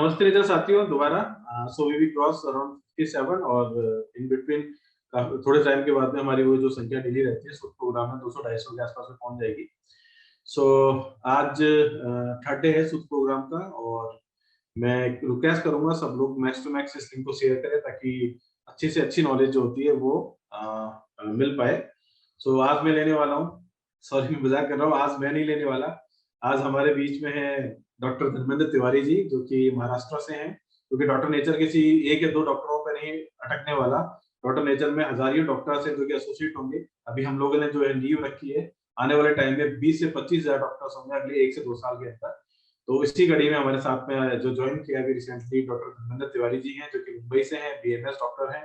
नमस्ते रिचा साथियों, दोबारा सो वी क्रॉस अराउंड 57 और इन बिटवीन थोड़े टाइम के बाद में हमारी वो जो संख्या डेली रहती है सूट प्रोग्राम में 200-250 के आसपास में पहुंच जाएगी। सो आज थर्ड डे है सूट प्रोग्राम का और मैं रिक्वेस्ट करूंगा सब लोग मैक्स टू मैक्स इस लिंक को शेयर करें ताकि अच्छी से अच्छी नॉलेज जो होती है वो मिल पाए। सो आज मैं लेने वाला हूँ, सॉरी मैं मजाक कर रहा हूँ, आज मैं नहीं लेने वाला। आज हमारे बीच में है डॉक्टर धर्मेंद्र तिवारी जी जो कि महाराष्ट्र से हैं, क्योंकि डॉक्टर नेचर किसी एक या दो डॉक्टरों पर नहीं अटकने वाला। डॉक्टर नेचर में हजारों डॉक्टर्स हैं जो कि एसोसिएट होंगे। अभी हम लोगों ने जो है लीव रखी है, आने वाले टाइम में 20 से 25,000 डॉक्टर्स होंगे अगले 1 से 2 साल के अंदर। तो इसी कड़ी में हमारे साथ में जो ज्वाइन किया अभी रिसेंटली डॉक्टर धर्मेंद्र तिवारी जी हैं जो कि मुंबई से हैं, बीएमएस डॉक्टर हैं।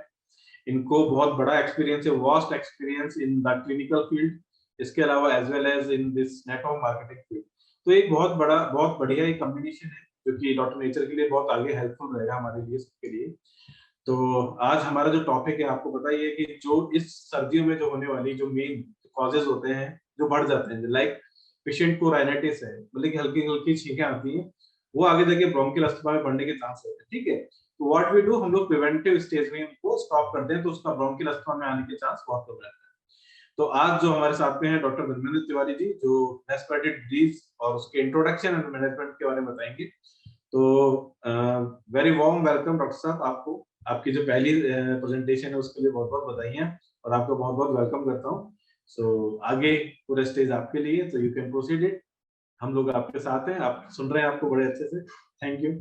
इनको बहुत बड़ा एक्सपीरियंस है, vast experience in the clinical field, इसके अलावा as well as in this network marketing field. तो एक बहुत बढ़िया एक कॉम्बिनेशन है जो कि डॉक्टर नेचर के लिए बहुत आगे हेल्पफुल रहेगा हमारे लिए सबके लिए। तो आज हमारा जो टॉपिक है आपको पता ही है कि जो इस सर्दियों में जो होने वाली जो मेन कॉजेज होते हैं जो बढ़ जाते हैं, लाइक पेशेंट को राइनाइटिस है, मतलब कि हल्की हल्की छींकें आती हैं, वो आगे जाके ब्रोंकियल अस्थमा में बढ़ने के चांस होते हैं। ठीक है, तो व्हाट वी डू, हम लोग प्रिवेंटिव स्टेज में उनको स्टॉप करते हैं तो उसका ब्रोंकियल अस्थमा में आने के चांस बहुत कम रहते हैं। तो आज जो हमारे साथ में है डॉक्टर धर्मेंद्र तिवारी जी जो रेस्पिरेटरी डिजीज और उसके इंट्रोडक्शन एंड मैनेजमेंट के बारे में बताएंगे। तो वेरी वार्म वेलकम डॉक्टर साहब, आपको आपकी जो पहली प्रेजेंटेशन है उसके लिए बहुत बहुत बधाइयां और आपको बहुत बहुत वेलकम करता हूँ। सो आगे पूरा स्टेज आपके लिए, तो यू कैन प्रोसीड इट। हम लोग आपके साथ हैं, आप सुन रहे हैं आपको बड़े अच्छे से। Thank you.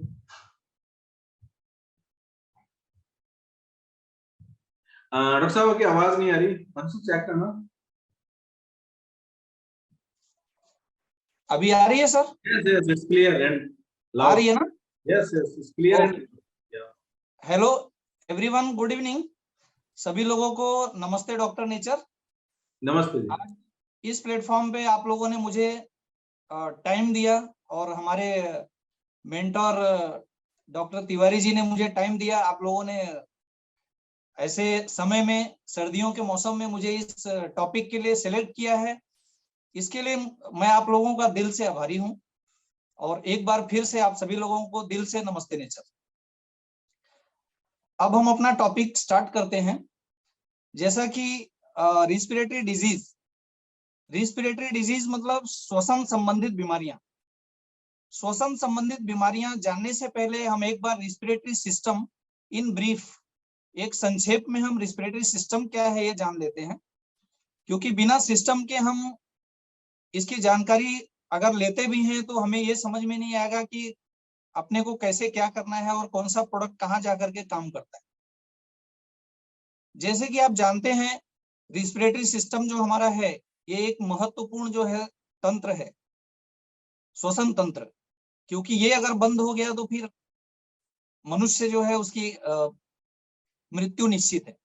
डॉक्टर साहब आपकी आवाज नहीं आ रही, अंशु चेक करना। अभी आ रही है sir? Yes yes it's clear and आ रही है ना? Yes yes it's clear and hello everyone, good evening. सभी लोगों को नमस्ते डॉक्टर नेचर। नमस्ते जी। आज इस प्लेटफॉर्म पे आप लोगों ने मुझे टाइम दिया और हमारे मेंटर डॉक्टर तिवारी जी ने मुझे टाइम दिया। आप लोगों ने ऐसे समय में, सर्दियों के मौसम में मुझे इस टॉपिक के लिए सिलेक्ट किया है। इसके लिए मैं आप लोगों का दिल से आभारी हूं और एक बार फिर से आप सभी लोगों को दिल से नमस्ते नेचर। अब हम अपना टॉपिक स्टार्ट करते हैं। जैसा कि रिस्पिरेटरी डिजीज मतलब श्वसन संबंधित बीमारियां। श्वसन संबंधित बीमारियां जानने से पहले हम एक बार रिस्पिरेटरी सिस्टम इन ब्रीफ, एक संक्षेप में हम रिस्पिरेटरी सिस्टम क्या है ये जान लेते हैं, क्योंकि बिना सिस्टम के हम इसकी जानकारी अगर लेते भी हैं तो हमें ये समझ में नहीं आएगा कि अपने को कैसे क्या करना है और कौन सा प्रोडक्ट कहाँ जाकर के काम करता है। जैसे कि आप जानते हैं रिस्पिरेटरी सिस्टम जो हमारा है ये एक महत्वपूर्ण जो है तंत्र है, श्वसन तंत्र, क्योंकि ये अगर बंद हो गया तो फिर मनुष्य जो है उसकी मृत्यु निश्चित है।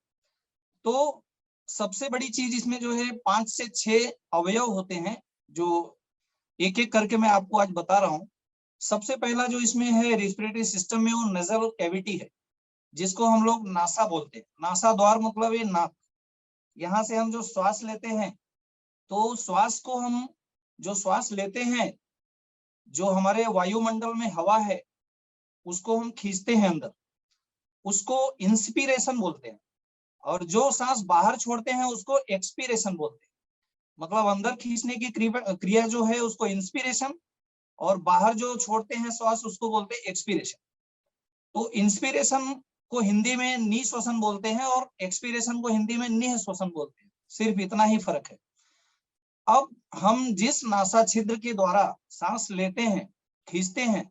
तो सबसे बड़ी चीज इसमें जो है 5 से 6 अवयव होते हैं जो एक एक करके मैं आपको आज बता रहा हूँ। सबसे पहला जो इसमें है रिस्पिरेटरी सिस्टम में वो नेजल कैविटी है, जिसको हम लोग नासा बोलते हैं। नासा द्वार मतलब ये नाक, यहाँ से हम जो श्वास लेते हैं तो श्वास को हम जो श्वास लेते हैं, जो हमारे वायुमंडल में हवा है उसको हम खींचते हैं अंदर, उसको इंस्पिरेशन बोलते हैं। और जो सांस बाहर छोड़ते हैं उसको एक्सपीरेशन बोलते हैं। मतलब अंदर खींचने की क्रिया जो है उसको इंस्पिरेशन और बाहर जो छोड़ते हैं श्वास उसको बोलते हैं एक्सपीरेशन। तो इंस्पिरेशन को हिंदी में निश्वसन बोलते हैं और एक्सपीरेशन को हिंदी में निःश्वसन बोलते हैं, सिर्फ इतना ही फर्क है। अब हम जिस नासा छिद्र के द्वारा सांस लेते हैं, खींचते हैं,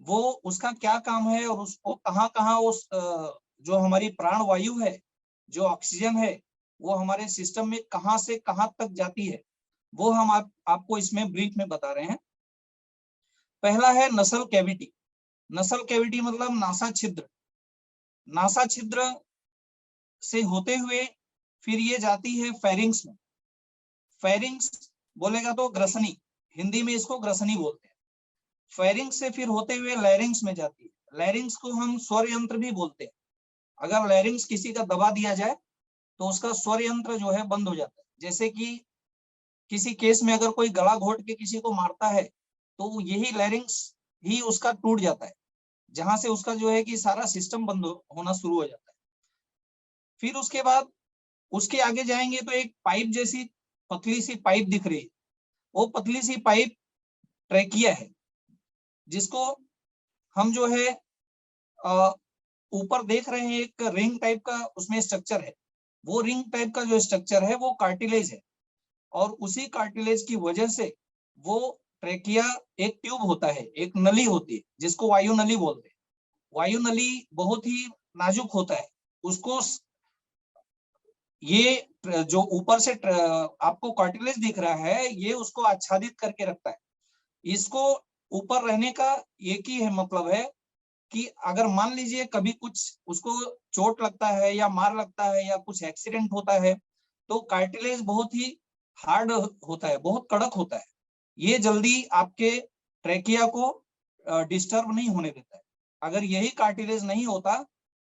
वो उसका क्या काम है और उसको कहाँ कहाँ उस जो हमारी प्राण वायु है, जो ऑक्सीजन है, वो हमारे सिस्टम में कहाँ से कहाँ तक जाती है, वो हम आपको इसमें ब्रीफ में बता रहे हैं। पहला है नसल कैविटी। नसल कैविटी मतलब नासा छिद्र। नासा छिद्र से होते हुए फिर ये जाती है फेरिंग्स में। फेरिंग्स बोलेगा तो ग्रसनी, हिंदी में इसको ग्रसनी बोलते हैं। फेरिंग्स से फिर होते हुए लैरिंग्स में जाती है। लैरिंग्स को हम स्वर यंत्र भी बोलते हैं। अगर लैरिंग्स किसी का दबा दिया जाए तो उसका स्वर यंत्र जो है बंद हो जाता है। जैसे कि किसी केस में अगर कोई गला घोट के किसी को मारता है तो यही लैरिंग्स ही उसका टूट जाता है। जहां से उसका जो है कि सारा सिस्टम बंद होना शुरू हो जाता है। फिर उसके बाद उसके आगे जाएंगे तो एक पाइप जैसी पतली सी पाइप दिख रही है, वो पतली सी पाइप ट्रेकिया है, जिसको हम जो है ऊपर देख रहे हैं एक रिंग टाइप का उसमें स्ट्रक्चर है। वो रिंग टाइप का जो स्ट्रक्चर है वो कार्टिलेज है, और उसी कार्टिलेज की वजह से वो ट्रेकिया एक ट्यूब होता है, एक नली होती है जिसको वायु नली बोलते हैं। वायु नली बहुत ही नाजुक होता है, उसको ये जो ऊपर से आपको कार्टिलेज दिख रहा है ये उसको आच्छादित करके रखता है। इसको ऊपर रहने का एक ही है मतलब है कि अगर मान लीजिए कभी कुछ उसको चोट लगता है या मार लगता है या कुछ एक्सीडेंट होता है, तो कार्टिलेज बहुत ही हार्ड होता है, बहुत कड़क होता है, ये जल्दी आपके ट्रेकिया को डिस्टर्ब नहीं होने देता है। अगर यही कार्टिलेज नहीं होता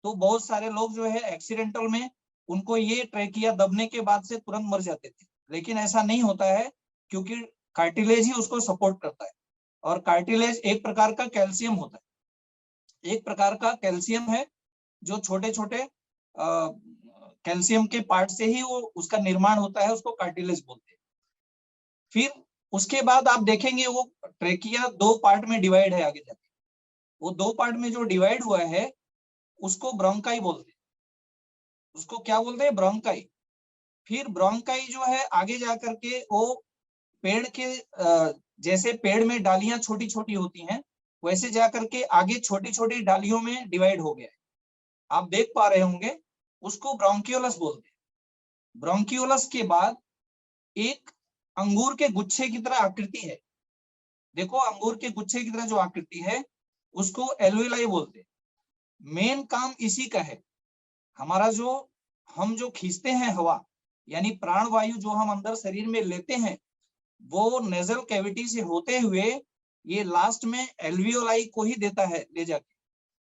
तो बहुत सारे लोग जो है एक्सीडेंटल में उनको ये ट्रेकिया दबने के बाद से तुरंत मर जाते थे, लेकिन ऐसा नहीं होता है क्योंकि कार्टिलेज ही उसको सपोर्ट करता है। और कार्टिलेज एक प्रकार का कैल्शियम होता है, एक प्रकार का कैल्शियम है जो छोटे छोटे कैल्शियम के पार्ट से ही वो उसका निर्माण होता है, उसको कार्टिलेज बोलते हैं। फिर उसके बाद आप देखेंगे वो ट्रेकिया दो पार्ट में डिवाइड है आगे जाके, वो दो पार्ट में जो डिवाइड हुआ है उसको ब्रोंकाई बोलते हैं, उसको क्या बोलते हैं, ब्रोंकाई। फिर ब्रोंकाई जो है आगे जाकर के वो पेड़ के जैसे पेड़ में डालियां छोटी छोटी होती हैं वैसे जाकर के आगे छोटी छोटी डालियों में डिवाइड हो गया है, आप देख पा रहे होंगे, उसको ब्रोंकियोलस बोलते हैं। ब्रोंकियोलस के बाद एक अंगूर के गुच्छे की तरह आकृति है, देखो अंगूर के गुच्छे की तरह जो आकृति है उसको एल्विलाई बोलते हैं। मेन काम इसी का है, हमारा जो हम जो खींचते हैं हवा यानी प्राण वायु जो हम अंदर शरीर में लेते हैं वो नेजल कैविटी से होते हुए ये लास्ट में एल्वियोलाई को ही देता है ले जाके।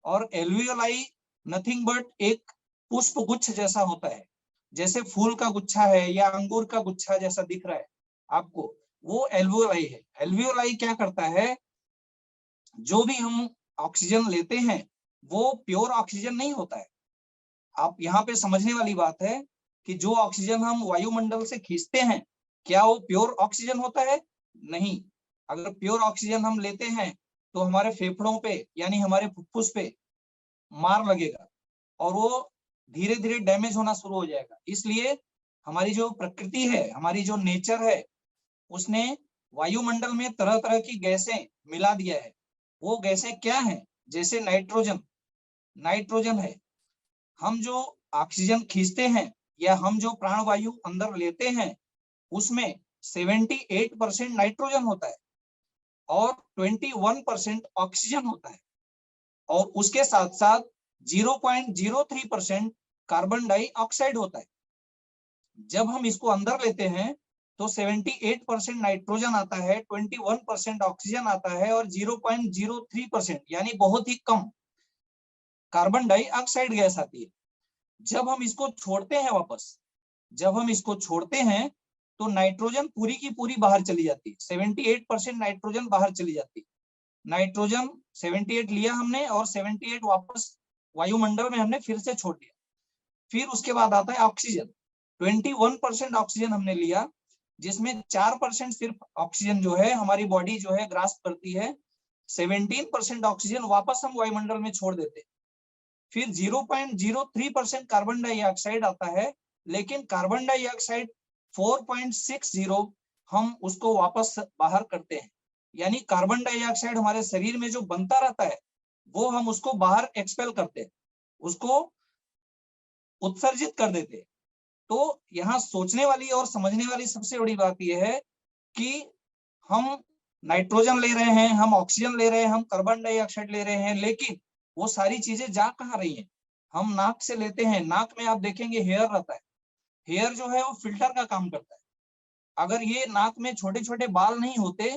और एल्वियोलाई नथिंग बट एक पुष्प गुच्छ जैसा होता है, जैसे फूल का गुच्छा है या अंगूर का गुच्छा जैसा दिख रहा है आपको, वो एल्वियोलाई है। एल्वियोलाई क्या करता है, जो भी हम ऑक्सीजन लेते हैं वो प्योर ऑक्सीजन नहीं होता है। आप यहाँ पे समझने वाली बात है कि जो ऑक्सीजन हम वायुमंडल से खींचते हैं क्या वो प्योर ऑक्सीजन होता है? नहीं। अगर प्योर ऑक्सीजन हम लेते हैं तो हमारे फेफड़ों पे यानी हमारे फुफ्फुस पे मार लगेगा और वो धीरे धीरे डैमेज होना शुरू हो जाएगा। इसलिए हमारी जो प्रकृति है, हमारी जो नेचर है, उसने वायुमंडल में तरह तरह की गैसें मिला दिया है। वो गैसें क्या हैं? जैसे नाइट्रोजन, नाइट्रोजन है। हम जो ऑक्सीजन खींचते हैं या हम जो प्राणवायु अंदर लेते हैं उसमें 78% नाइट्रोजन होता है और 21% ऑक्सीजन होता है, और उसके साथ साथ 0.03% कार्बन डाइऑक्साइड होता है। जब हम इसको अंदर लेते हैं तो 78% नाइट्रोजन आता है, 21% ऑक्सीजन आता है और 0.03% यानी बहुत ही कम कार्बन डाइऑक्साइड गैस आती है। जब हम इसको छोड़ते हैं वापस, जब हम इसको छोड़ते हैं तो नाइट्रोजन पूरी की पूरी बाहर चली जाती है, 78% नाइट्रोजन बाहर चली जाती है। नाइट्रोजन 78 लिया हमने और 78 वापस वायुमंडल में हमने फिर से छोड़ दिया। फिर उसके बाद आता है ऑक्सीजन, 21% ऑक्सीजन हमने लिया जिसमें 4% सिर्फ ऑक्सीजन जो है हमारी बॉडी जो है ग्रास्प करती है, 17% ऑक्सीजन वापस हम वायुमंडल में छोड़ देते हैं। फिर 0.03% कार्बन डाइऑक्साइड आता है, लेकिन कार्बन डाइऑक्साइड 4.60 हम उसको वापस बाहर करते हैं, यानी कार्बन डाइऑक्साइड हमारे शरीर में जो बनता रहता है वो हम उसको बाहर एक्सपेल करते हैं, उसको उत्सर्जित कर देते हैं। तो यहाँ सोचने वाली और समझने वाली सबसे बड़ी बात यह है कि हम नाइट्रोजन ले रहे हैं, हम ऑक्सीजन ले रहे हैं, हम कार्बन डाइऑक्साइड ले रहे हैं, लेकिन वो सारी चीजें जा कहाँ रही हैं? हम नाक से लेते हैं, नाक में आप देखेंगे हेयर रहता है, हेयर जो है वो फिल्टर का काम करता है। अगर ये नाक में छोटे छोटे बाल नहीं होते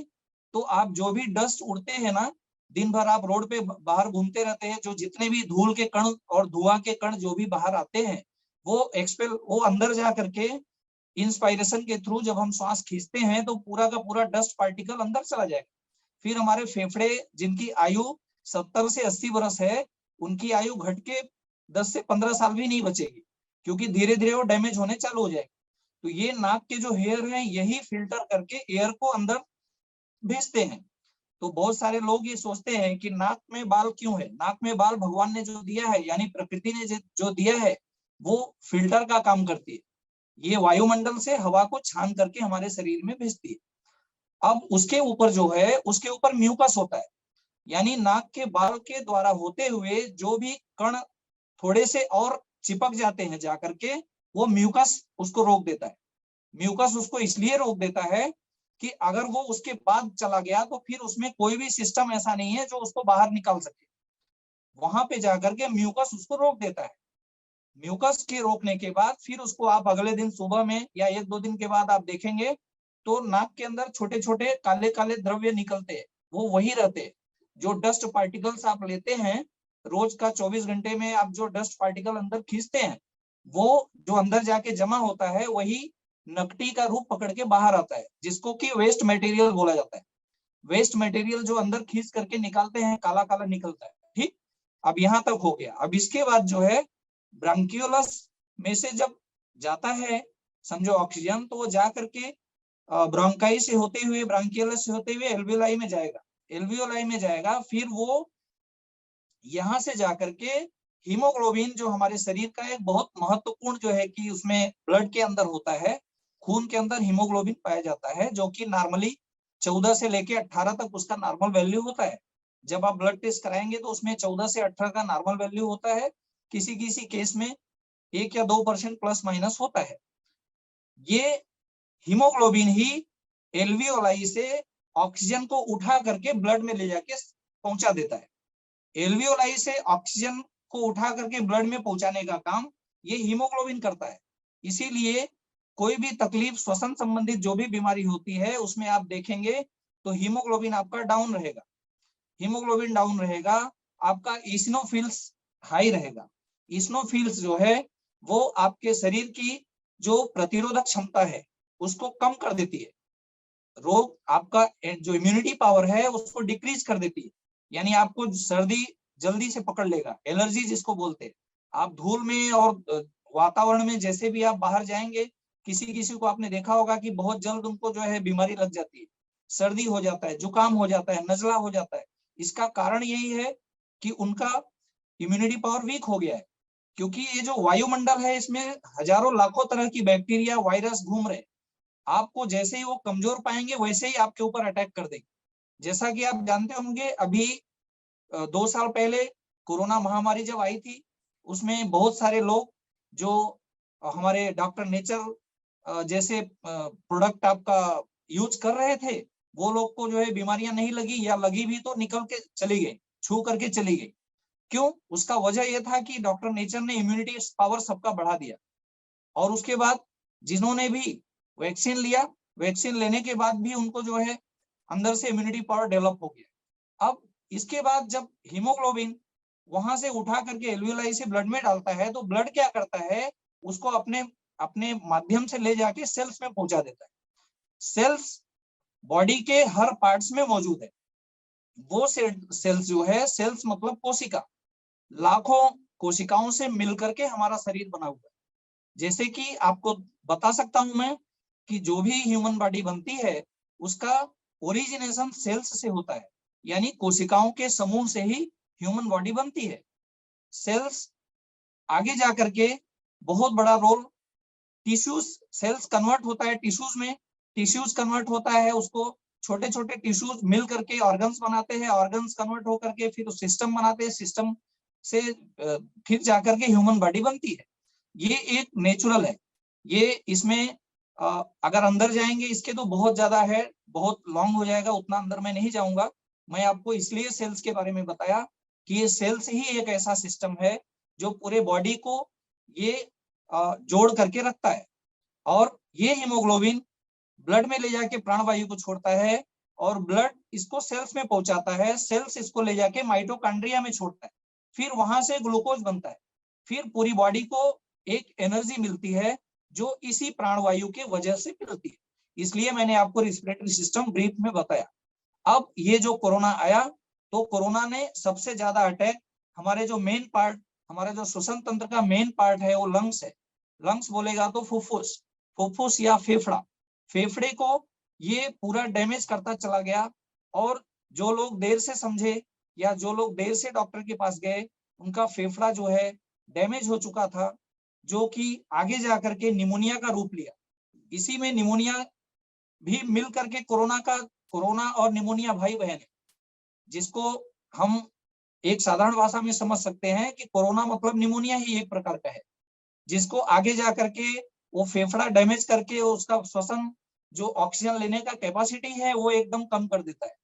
तो आप जो भी डस्ट उड़ते हैं ना, दिन भर आप रोड पे बाहर घूमते रहते हैं, जो जितने भी धूल के कण और धुआं के कण जो भी बाहर आते हैं वो एक्सपेल, वो अंदर जा करके इंस्पायरेशन के थ्रू जब हम श्वास खींचते हैं तो पूरा का पूरा डस्ट पार्टिकल अंदर चला जाएगा। फिर हमारे फेफड़े जिनकी आयु 70 से 80 वर्ष है, उनकी आयु घट के 10 से 15 साल भी नहीं बचेगी, क्योंकि धीरे धीरे वो डैमेज होने चालू हो जाएगी। तो ये नाक के जो हेयर हैं यही फिल्टर करके एयर को अंदर भेजते हैं। तो बहुत सारे लोग ये सोचते हैं कि नाक में बाल क्यों है। नाक में बाल भगवान ने जो दिया है, यानी प्रकृति ने जो दिया है, वो फिल्टर का काम करती है। ये वायुमंडल से हवा को छान करके हमारे शरीर में भेजती है। अब उसके ऊपर जो है, उसके ऊपर म्यूकस होता है, यानी नाक के बाल के द्वारा होते हुए जो भी कण थोड़े से और चिपक जाते हैं जाकर के, वो म्यूकस उसको रोक देता है। म्यूकस उसको इसलिए रोक देता है कि अगर वो उसके बाद चला गया तो फिर उसमें कोई भी सिस्टम ऐसा नहीं है जो उसको बाहर निकाल सके। वहां पे जाकर के म्यूकस उसको रोक देता है। म्यूकस के रोकने के बाद फिर उसको आप अगले दिन सुबह में या 1-2 दिन के बाद आप देखेंगे तो नाक के अंदर छोटे छोटे काले काले द्रव्य निकलते हैं। वो वही रहते हैं जो डस्ट पार्टिकल्स आप लेते हैं रोज का 24 घंटे में, आप जो डस्ट पार्टिकल अंदर खींचते हैं, वो जो अंदर जाके जमा होता है वही नकटी का रूप पकड़ के बाहर आता है, जिसको कि वेस्ट मटेरियल बोला जाता है। वेस्ट मटेरियल जो अंदर खींच करके निकालते हैं, काला काला निकलता है। ठीक, अब यहाँ तक हो गया। अब इसके बाद जो है ब्रांकियोलस में से जब जाता है समझो ऑक्सीजन, तो वो जा करके ब्रोंकाई से होते हुए, ब्रांकियोलस से होते हुए एल्वियोलाई में जाएगा। एल्वियोलाई में जाएगा, फिर वो यहाँ से जाकर के हीमोग्लोबिन जो हमारे शरीर का एक बहुत महत्वपूर्ण जो है कि उसमें ब्लड के अंदर होता है, खून के अंदर हीमोग्लोबिन पाया जाता है, जो कि नॉर्मली 14 से लेके 18 तक उसका नॉर्मल वैल्यू होता है। जब आप ब्लड टेस्ट कराएंगे तो उसमें 14 से 18 का नॉर्मल वैल्यू होता है। किसी किसी केस में 1 या 2% प्लस माइनस होता है। ये हीमोग्लोबिन ही एल्वियोलाई से ऑक्सीजन को उठा करके ब्लड में ले जाके पहुंचा देता है। एल्वियोलाई से ऑक्सीजन को उठा करके ब्लड में पहुंचाने का काम ये हीमोग्लोबिन करता है। इसीलिए कोई भी तकलीफ, श्वसन संबंधित जो भी बीमारी होती है, उसमें आप देखेंगे तो हीमोग्लोबिन आपका डाउन रहेगा। हीमोग्लोबिन डाउन रहेगा, आपका ईसिनोफिल्स हाई रहेगा। ईसिनोफिल्स जो है वो आपके शरीर की जो प्रतिरोधक क्षमता है उसको कम कर देती है। रोग, आपका जो इम्यूनिटी पावर है उसको डिक्रीज कर देती है, यानी आपको सर्दी जल्दी से पकड़ लेगा, एलर्जी जिसको बोलते हैं। आप धूल में और वातावरण में जैसे भी आप बाहर जाएंगे, किसी किसी को आपने देखा होगा कि बहुत जल्द उनको जो है बीमारी लग जाती है, सर्दी हो जाता है, जुकाम हो जाता है, नजला हो जाता है। इसका कारण यही है कि उनका इम्यूनिटी पावर वीक हो गया है, क्योंकि ये जो वायुमंडल है इसमें हजारों लाखों तरह की बैक्टीरिया, वायरस घूम रहे। आपको जैसे ही वो कमजोर पाएंगे वैसे ही आपके ऊपर अटैक कर देंगे। जैसा कि आप जानते होंगे, अभी 2 साल पहले कोरोना महामारी जब आई थी, उसमें बहुत सारे लोग जो हमारे डॉक्टर नेचर जैसे प्रोडक्ट आपका यूज कर रहे थे, वो लोग को जो है बीमारियां नहीं लगी, या लगी भी तो निकल के चली गई, छू करके चली गई। क्यों? उसका वजह यह था कि डॉक्टर नेचर ने इम्यूनिटी पावर सबका बढ़ा दिया। और उसके बाद जिन्होंने भी वैक्सीन लिया, वैक्सीन लेने के बाद भी उनको जो है अंदर से इम्यूनिटी पावर डेवलप हो गया। अब इसके बाद जब हीमोग्लोबिन वहां से उठा करके एल्वियोलाई से ब्लड में डालता है, तो ब्लड क्या करता है, उसको अपने अपने माध्यम से ले जाके सेल्स में पहुंचा देता है। सेल्स बॉडी के हर पार्ट्स में मौजूद है। वो सेल्स जो है, सेल्स मतलब कोशिका, लाखों कोशिकाओं से मिलकर के हमारा शरीर बना हुआ है। जैसे कि आपको बता सकता हूं मैं कि जो भी ह्यूमन बॉडी बनती है उसका ओरिजिनेशन सेल्स से होता है, यानी कोशिकाओं के समूह से ही ह्यूमन बॉडी बनती है। सेल्स आगे जाकर के बहुत बड़ा रोल, टिश्यूज, सेल्स कन्वर्ट होता है टिश्यूज में, टिश्यूज कन्वर्ट होता है, उसको छोटे छोटे टिश्यूज मिल करके ऑर्गन्स बनाते हैं, ऑर्गन्स कन्वर्ट होकर के फिर सिस्टम बनाते हैं, सिस्टम से फिर जाकर के ह्यूमन बॉडी बनती है। ये एक नेचुरल है। ये इसमें अगर अंदर जाएंगे इसके तो बहुत ज्यादा है, बहुत लॉन्ग हो जाएगा, उतना अंदर मैं नहीं जाऊंगा। मैं आपको इसलिए सेल्स के बारे में बताया कि ये सेल्स ही एक ऐसा सिस्टम है जो पूरे बॉडी को ये जोड़ करके रखता है। और ये हीमोग्लोबिन ब्लड में ले जाके प्राणवायु को छोड़ता है और ब्लड इसको सेल्स में पहुंचाता है, सेल्स इसको ले जाके माइटोकॉन्ड्रिया में छोड़ता है, फिर वहां से ग्लूकोज बनता है, फिर पूरी बॉडी को एक एनर्जी मिलती है जो इसी प्राणवायु के वजह से मिलती है। इसलिए मैंने आपको रिस्पिरेटरी सिस्टम ब्रीफ में बताया। अब ये जो कोरोना आया तो कोरोना ने सबसे ज्यादा अटैक, हमारे जो मेन पार्ट, हमारे जो श्वसन तंत्र का मेन पार्ट है वो लंग्स है। लंग्स बोलेगा तो फुफ्फुस, फुफ्फुस या फेफड़ा, फेफड़े को ये पूरा डैमेज करता चला गया। और जो लोग देर से समझे या जो लोग देर से डॉक्टर के पास गए, उनका फेफड़ा जो है डैमेज हो चुका था, जो कि आगे जाकर के निमोनिया का रूप लिया। इसी में निमोनिया भी मिल करके कोरोना और निमोनिया भाई बहन है, जिसको हम एक साधारण भाषा में समझ सकते हैं कि कोरोना मतलब निमोनिया ही एक प्रकार का है, जिसको आगे जा करके वो फेफड़ा डैमेज करके उसका श्वसन, जो ऑक्सीजन लेने का कैपेसिटी है वो एकदम कम कर देता है।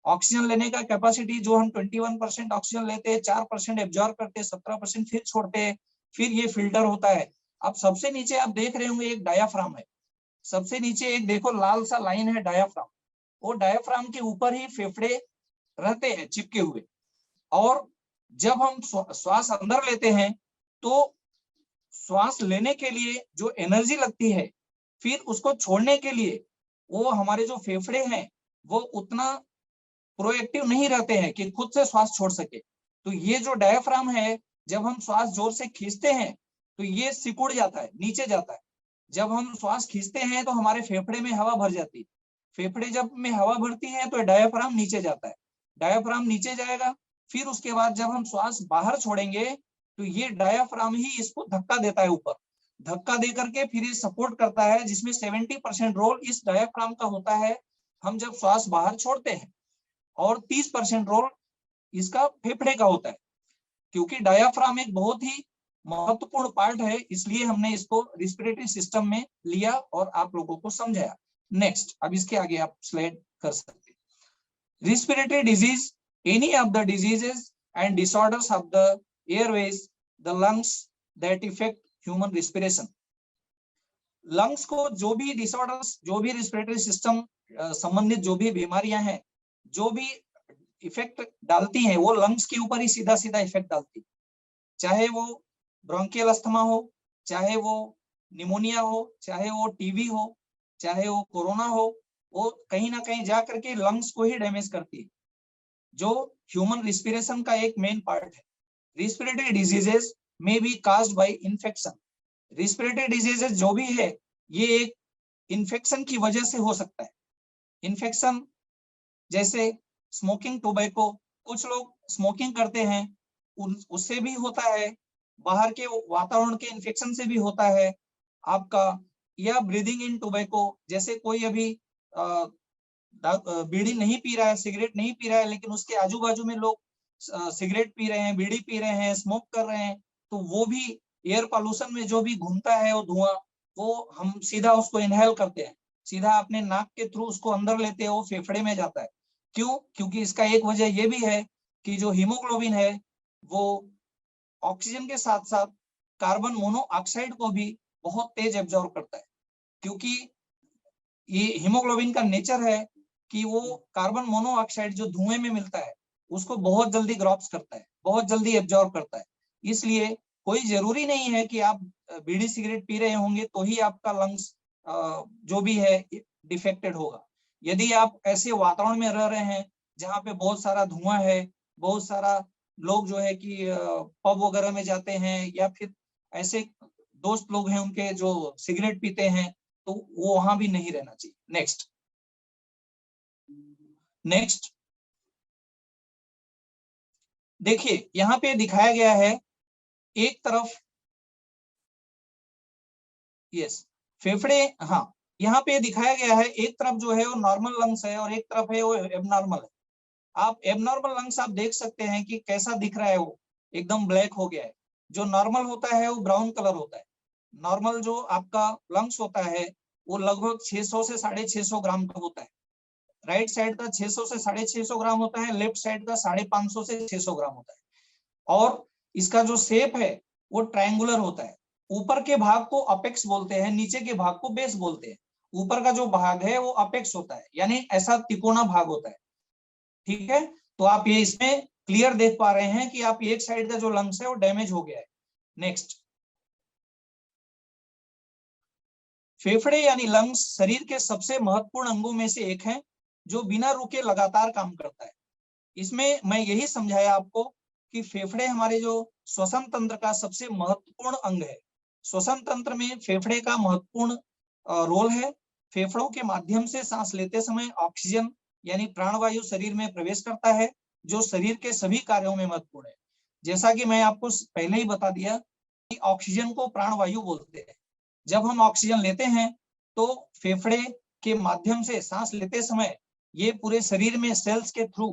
ऑक्सीजन लेने का कैपेसिटी जो हम 21% ऑक्सीजन लेते हैं, 4% एब्जॉर्ब करते हैं, 17% फिर छोड़ते हैं, फिर ये फिल्टर होता है। अब सबसे नीचे आप देख रहे होंगे एक डायाफ्राम है, सबसे नीचे एक देखो लाल सा लाइन है डायाफ्राम, वो डायाफ्राम के ऊपर ही फेफड़े रहते हैं चिपके हुए। और जब हम श्वास अंदर लेते हैं तो श्वास लेने के लिए जो एनर्जी लगती है, फिर उसको छोड़ने के लिए वो हमारे जो फेफड़े हैं वो उतना प्रोएक्टिव नहीं रहते हैं कि खुद से श्वास छोड़ सके। तो ये जो डायफ्राम है, जब हम श्वास जोर से खींचते हैं तो ये सिकुड़ जाता है, नीचे जाता है। जब हम श्वास खींचते हैं तो हमारे फेफड़े में हवा भर जाती है, फेफड़े जब में हवा भरती है तो डायफ्राम नीचे जाता है, डायफ्राम नीचे जाएगा। फिर उसके बाद जब हम श्वास बाहर छोड़ेंगे तो ये डायफ्राम ही इसको धक्का देता है ऊपर, धक्का दे करके फिर ये सपोर्ट करता है, जिसमें 70% रोल इस डायफ्राम का होता है हम जब श्वास बाहर छोड़ते हैं, और 30% रोल इसका फेफड़े का होता है। क्योंकि डायाफ्राम एक बहुत ही महत्वपूर्ण पार्ट है, इसलिए हमने इसको रिस्पिरेटरी सिस्टम में लिया और आप लोगों को समझाया। नेक्स्ट, अब इसके आगे आप स्लाइड कर सकते हैं। Respiratory disease, any of the diseases and disorders of the Airways, the lungs that effect human respiration. Lungs को जो भी डिसऑर्डर्स, जो भी रिस्पिरेटरी सिस्टम संबंधित जो भी बीमारियां हैं, जो भी इफेक्ट डालती हैं, वो लंग्स के ऊपर ही सीधा सीधा इफेक्ट डालती है। चाहे वो ब्रोंकियल अस्थमा हो, चाहे वो निमोनिया हो, चाहे वो टीबी हो, चाहे वो कोरोना हो, वो कहीं ना कहीं जा करके लंग्स को ही डैमेज करती है, जो ह्यूमन रिस्पिरेशन का एक मेन पार्ट है। रिस्पिरेटरी डिजीजेस में be caused by infection. Respiratory diseases जो भी है, ये एक इन्फेक्शन की वजह से हो सकता है। इन्फेक्शन जैसे स्मोकिंग, टोबैको, कुछ लोग स्मोकिंग करते हैं, उससे भी होता है, बाहर के वातावरण के इन्फेक्शन से भी होता है आपका, या ब्रीदिंग इन टोबैको, जैसे कोई अभी बीड़ी नहीं पी रहा है, सिगरेट नहीं पी रहा है, लेकिन उसके आजू बाजू में लोग सिगरेट पी रहे हैं, बीड़ी पी रहे हैं, स्मोक कर रहे हैं, तो वो भी एयर पॉल्यूशन में जो भी घूमता है वो धुआं, वो हम सीधा उसको इनहेल करते हैं, सीधा अपने नाक के थ्रू उसको अंदर लेते हैं, वो फेफड़े में जाता है। क्यों? क्योंकि इसका एक वजह ये भी है कि जो हीमोग्लोबिन है वो ऑक्सीजन के साथ साथ कार्बन मोनोऑक्साइड को भी बहुत तेज एब्जॉर्ब करता है। क्योंकि ये हीमोग्लोबिन का नेचर है कि वो कार्बन मोनोऑक्साइड जो धुएं में मिलता है उसको बहुत जल्दी ग्रॉप्स करता है, बहुत जल्दी एब्जॉर्ब करता है। इसलिए कोई जरूरी नहीं है कि आप बीड़ी सिगरेट पी रहे होंगे तो ही आपका लंग्स जो भी है डिफेक्टेड होगा। यदि आप ऐसे वातावरण में रह रहे हैं जहाँ पे बहुत सारा धुआं है, बहुत सारा लोग जो है कि पब वगैरह में जाते हैं, या फिर ऐसे दोस्त लोग हैं उनके जो सिगरेट पीते हैं, तो वो वहां भी नहीं रहना चाहिए। नेक्स्ट देखिए, यहाँ पे दिखाया गया है एक तरफ, यस, फेफड़े, हाँ, यहाँ पे दिखाया गया है एक तरफ जो है वो नॉर्मल लंग्स है और एक तरफ है वो एबनॉर्मल है। आप एबनॉर्मल लंग्स आप देख सकते हैं कि कैसा दिख रहा है, वो एकदम ब्लैक हो गया है। जो नॉर्मल होता है वो ब्राउन कलर होता है। नॉर्मल जो आपका लंग्स होता है वो लगभग 600 से 650 ग्राम का होता है। राइट साइड का 600 से 650 ग्राम होता है, लेफ्ट साइड का 550 से 600 ग्राम होता है। और इसका जो शेप है वो ट्रायंगुलर होता है। ऊपर के भाग को अपेक्स बोलते हैं, नीचे के भाग को बेस बोलते हैं। ऊपर का जो भाग है वो अपेक्स होता है, यानी ऐसा तिकोना भाग होता है। ठीक है, तो आप ये इसमें क्लियर देख पा रहे हैं कि आप एक साइड का जो लंग्स है वो डैमेज हो गया है। नेक्स्ट, फेफड़े यानी लंग्स शरीर के सबसे महत्वपूर्ण अंगों में से एक है, जो बिना रुके लगातार काम करता है। इसमें मैं यही समझाया आपको कि फेफड़े हमारे जो श्वसन तंत्र का सबसे महत्वपूर्ण अंग है। श्वसन तंत्र में फेफड़े का महत्वपूर्ण रोल है। फेफड़ों के माध्यम से सांस लेते समय ऑक्सीजन यानी प्राणवायु शरीर में प्रवेश करता है, जो शरीर के सभी कार्यों में महत्वपूर्ण है। जैसा कि मैं आपको पहले ही बता दिया कि ऑक्सीजन को प्राणवायु बोलते हैं। जब हम ऑक्सीजन लेते हैं तो फेफड़े के माध्यम से सांस लेते समय ये पूरे शरीर में सेल्स के थ्रू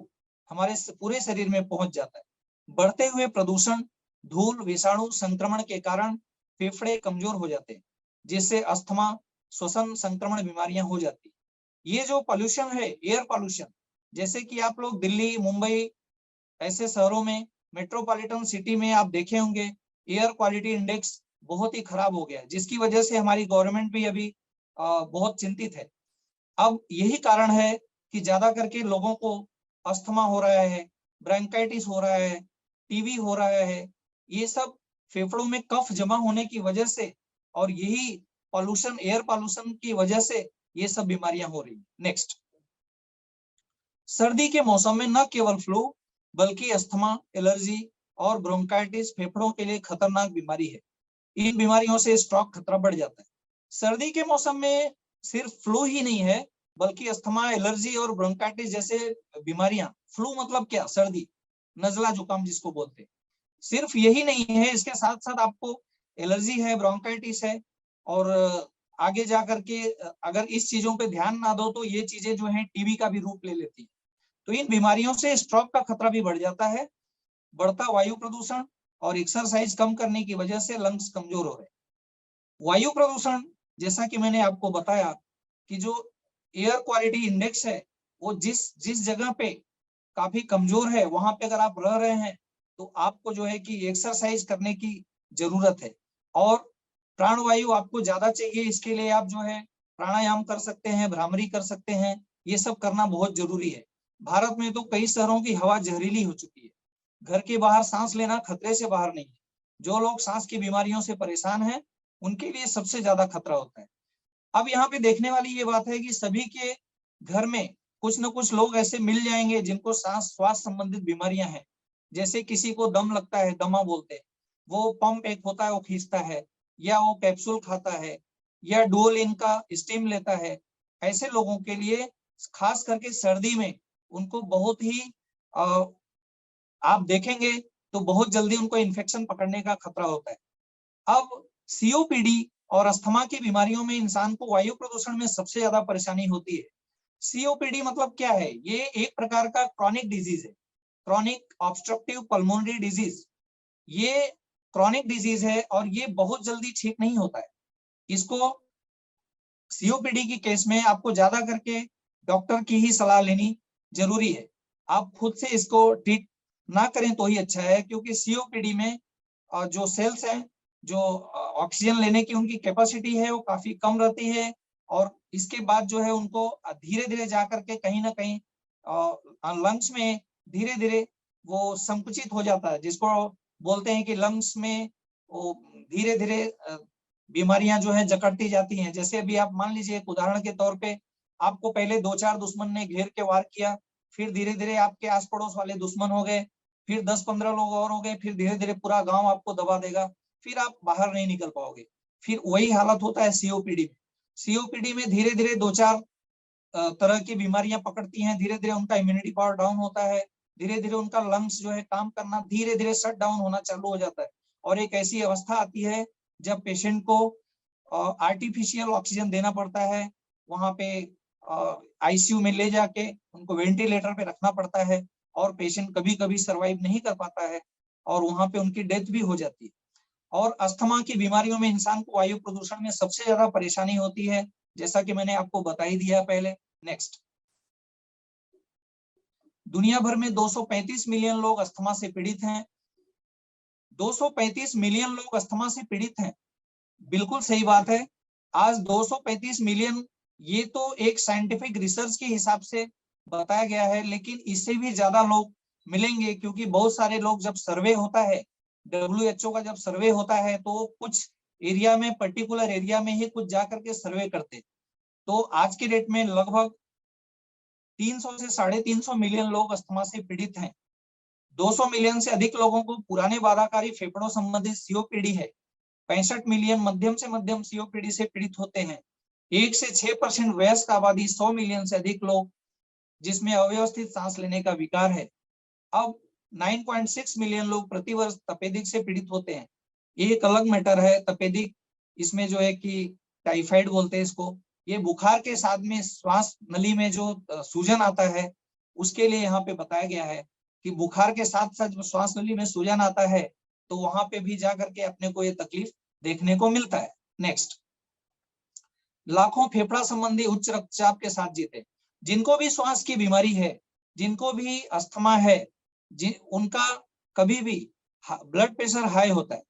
हमारे पूरे शरीर में पहुंच जाता है। बढ़ते हुए प्रदूषण, धूल, विषाणु संक्रमण के कारण फेफड़े कमजोर हो जाते हैं, जिससे अस्थमा, श्वसन संक्रमण बीमारियां हो जाती। ये जो पॉल्यूशन है, एयर पॉल्यूशन, जैसे कि आप लोग दिल्ली, मुंबई ऐसे शहरों में, मेट्रोपॉलिटन सिटी में आप देखे होंगे एयर क्वालिटी इंडेक्स बहुत ही खराब हो गया, जिसकी वजह से हमारी गवर्नमेंट भी अभी बहुत चिंतित है। अब यही कारण है कि ज्यादा करके लोगों को अस्थमा हो रहा है, ब्रोंकाइटिस हो रहा है, टीबी हो रहा है। ये सब फेफड़ों में कफ जमा होने की वजह से और यही पॉल्यूशन, एयर पॉल्यूशन की वजह से ये सब बीमारियां हो रही। नेक्स्ट, सर्दी के मौसम में न केवल फ्लू बल्कि अस्थमा, एलर्जी और ब्रोंकाइटिस फेफड़ों के लिए खतरनाक बीमारी है। इन बीमारियों से स्ट्रोक खतरा बढ़ जाता है। सर्दी के मौसम में सिर्फ फ्लू ही नहीं है, बल्कि अस्थमा, एलर्जी और ब्रोंकाइटिस जैसे बीमारियां, फ्लू मतलब क्या, सर्दी, नजला जुकाम जिसको बोलते हैं, सिर्फ यही नहीं है, इसके साथ साथ आपको एलर्जी है, ब्रोंकाइटिस है, और आगे जाकर के अगर इस चीजों पे ध्यान ना दो तो ये चीजें जो है टीबी का भी रूप ले लेती है। तो इन बीमारियों से स्ट्रोक का खतरा भी बढ़ जाता है। बढ़ता वायु प्रदूषण और एक्सरसाइज कम करने की वजह से लंग्स कमजोर हो रहे हैं। वायु प्रदूषण, जैसा कि मैंने आपको बताया कि जो एयर क्वालिटी इंडेक्स है वो जिस जगह पे काफी कमजोर है, वहां पे अगर आप रह रहे हैं तो आपको जो है कि एक्सरसाइज करने की जरूरत है, और प्राणवायु आपको ज्यादा चाहिए। इसके लिए आप जो है प्राणायाम कर सकते हैं, भ्रामरी कर सकते हैं, ये सब करना बहुत जरूरी है। भारत में तो कई शहरों की हवा जहरीली हो चुकी है। घर के बाहर सांस लेना खतरे से बाहर नहीं है। जो लोग सांस की बीमारियों से परेशान हैं, उनके लिए सबसे ज्यादा खतरा होता है। अब यहाँ पे देखने वाली ये बात है कि सभी के घर में कुछ न कुछ लोग ऐसे मिल जाएंगे जिनको सांस स्वास्थ्य संबंधित बीमारियां हैं। जैसे किसी को दम लगता है, दमा बोलते हैं, वो पंप एक होता है वो खींचता है, या वो कैप्सूल खाता है, या डुओलिन का स्टीम लेता है। ऐसे लोगों के लिए खास करके सर्दी में उनको बहुत ही आप देखेंगे तो बहुत जल्दी उनको इन्फेक्शन पकड़ने का खतरा होता है। अब सीओपीडी और अस्थमा की बीमारियों में इंसान को वायु प्रदूषण में सबसे ज्यादा परेशानी होती है। सीओपीडी मतलब क्या है? ये एक प्रकार का क्रॉनिक डिजीज है, क्रॉनिक ऑब्स्ट्रक्टिव पल्मोनरी डिजीज। ये क्रॉनिक डिजीज है और ये बहुत जल्दी ठीक नहीं होता है। इसको सीओपीडी की केस में आपको ज्यादा करके डॉक्टर की ही सलाह लेनी जरूरी है। आप खुद से इसको ट्रीट ना करें तो ही अच्छा है, क्योंकि सीओपीडी में जो सेल्स हैं, जो ऑक्सीजन लेने की उनकी कैपेसिटी है वो काफी कम रहती है, और इसके बाद जो है उनको धीरे धीरे जाकर के कहीं ना कहीं लंग्स में धीरे धीरे वो संकुचित हो जाता है, जिसको बोलते हैं कि लंग्स में वो धीरे धीरे बीमारियां जो है जकड़ती जाती हैं। जैसे अभी आप मान लीजिए एक उदाहरण के तौर पे, आपको पहले 2-4 दुश्मन ने घेर के वार किया, फिर धीरे धीरे आपके आस पड़ोस वाले दुश्मन हो गए, फिर 10-15 लोग और हो गए, फिर धीरे धीरे पूरा गांव आपको दबा देगा, फिर आप बाहर नहीं निकल पाओगे। फिर वही हालत होता है सीओपीडी में। सीओपीडी में धीरे धीरे 2-4 तरह की बीमारियां पकड़ती हैं, धीरे धीरे उनका इम्यूनिटी पावर डाउन होता है, धीरे धीरे उनका लंग्स जो है काम करना धीरे धीरे शट डाउन होना चालू हो जाता है, और एक ऐसी अवस्था आती है जब पेशेंट को आर्टिफिशियल ऑक्सीजन देना पड़ता है। वहां पे आईसीयू में ले जाके उनको वेंटिलेटर पे रखना पड़ता है, और पेशेंट कभी कभी सरवाइव नहीं कर पाता है, और वहां पे उनकी डेथ भी हो जाती है। और अस्थमा की बीमारियों में इंसान को वायु प्रदूषण में सबसे ज्यादा परेशानी होती है, जैसा कि मैंने आपको बता ही दिया पहले। नेक्स्ट, दुनिया भर में 235 मिलियन लोग अस्थमा से पीड़ित हैं। 235 मिलियन लोग अस्थमा से पीड़ित हैं, बिल्कुल सही बात है। आज 235 मिलियन, ये तो एक साइंटिफिक रिसर्च के हिसाब से बताया गया है, लेकिन इससे भी ज्यादा लोग मिलेंगे, क्योंकि बहुत सारे लोग, जब सर्वे होता है, WHO का जब सर्वे होता है तो कुछ एरिया में, पर्टिकुलर एरिया में ही कुछ जाकर के सर्वे करते। तो आज के डेट में लगभग 300 से 350 मिलियन लोग अस्थमा से पीड़ित हैं। 200 मिलियन से अधिक लोगों को पुराने बाधाकारी फेफड़ों संबंधित सीओपीडी है। 65 मिलियन मध्यम से मध्यम सीओपीडी से पीड़ित होते हैं। 1 से 6% वयस्क आबादी 100 मिलियन से अधिक लोग जिसमें अव्यवस्थित सांस लेने का विकार है। अब 9.6 मिलियन लोग प्रतिवर्ष तपेदिक से पीड़ित होते हैं। ये एक अलग मैटर है तपेदिक, इसमें जो है कि टाइफाइड बोलते हैं इसको। ये बुखार के साथ में श्वास नली में जो सूजन आता है उसके लिए यहाँ पे बताया गया है कि बुखार के साथ साथ जब श्वास नली में सूजन आता है तो वहां पे भी जा करके अपने को ये तकलीफ देखने को मिलता है। नेक्स्ट, लाखों फेफड़ा संबंधी उच्च रक्तचाप के साथ जीते। जिनको भी श्वास की बीमारी है, जिनको भी अस्थमा है, उनका कभी भी ब्लड प्रेशर हाई होता है।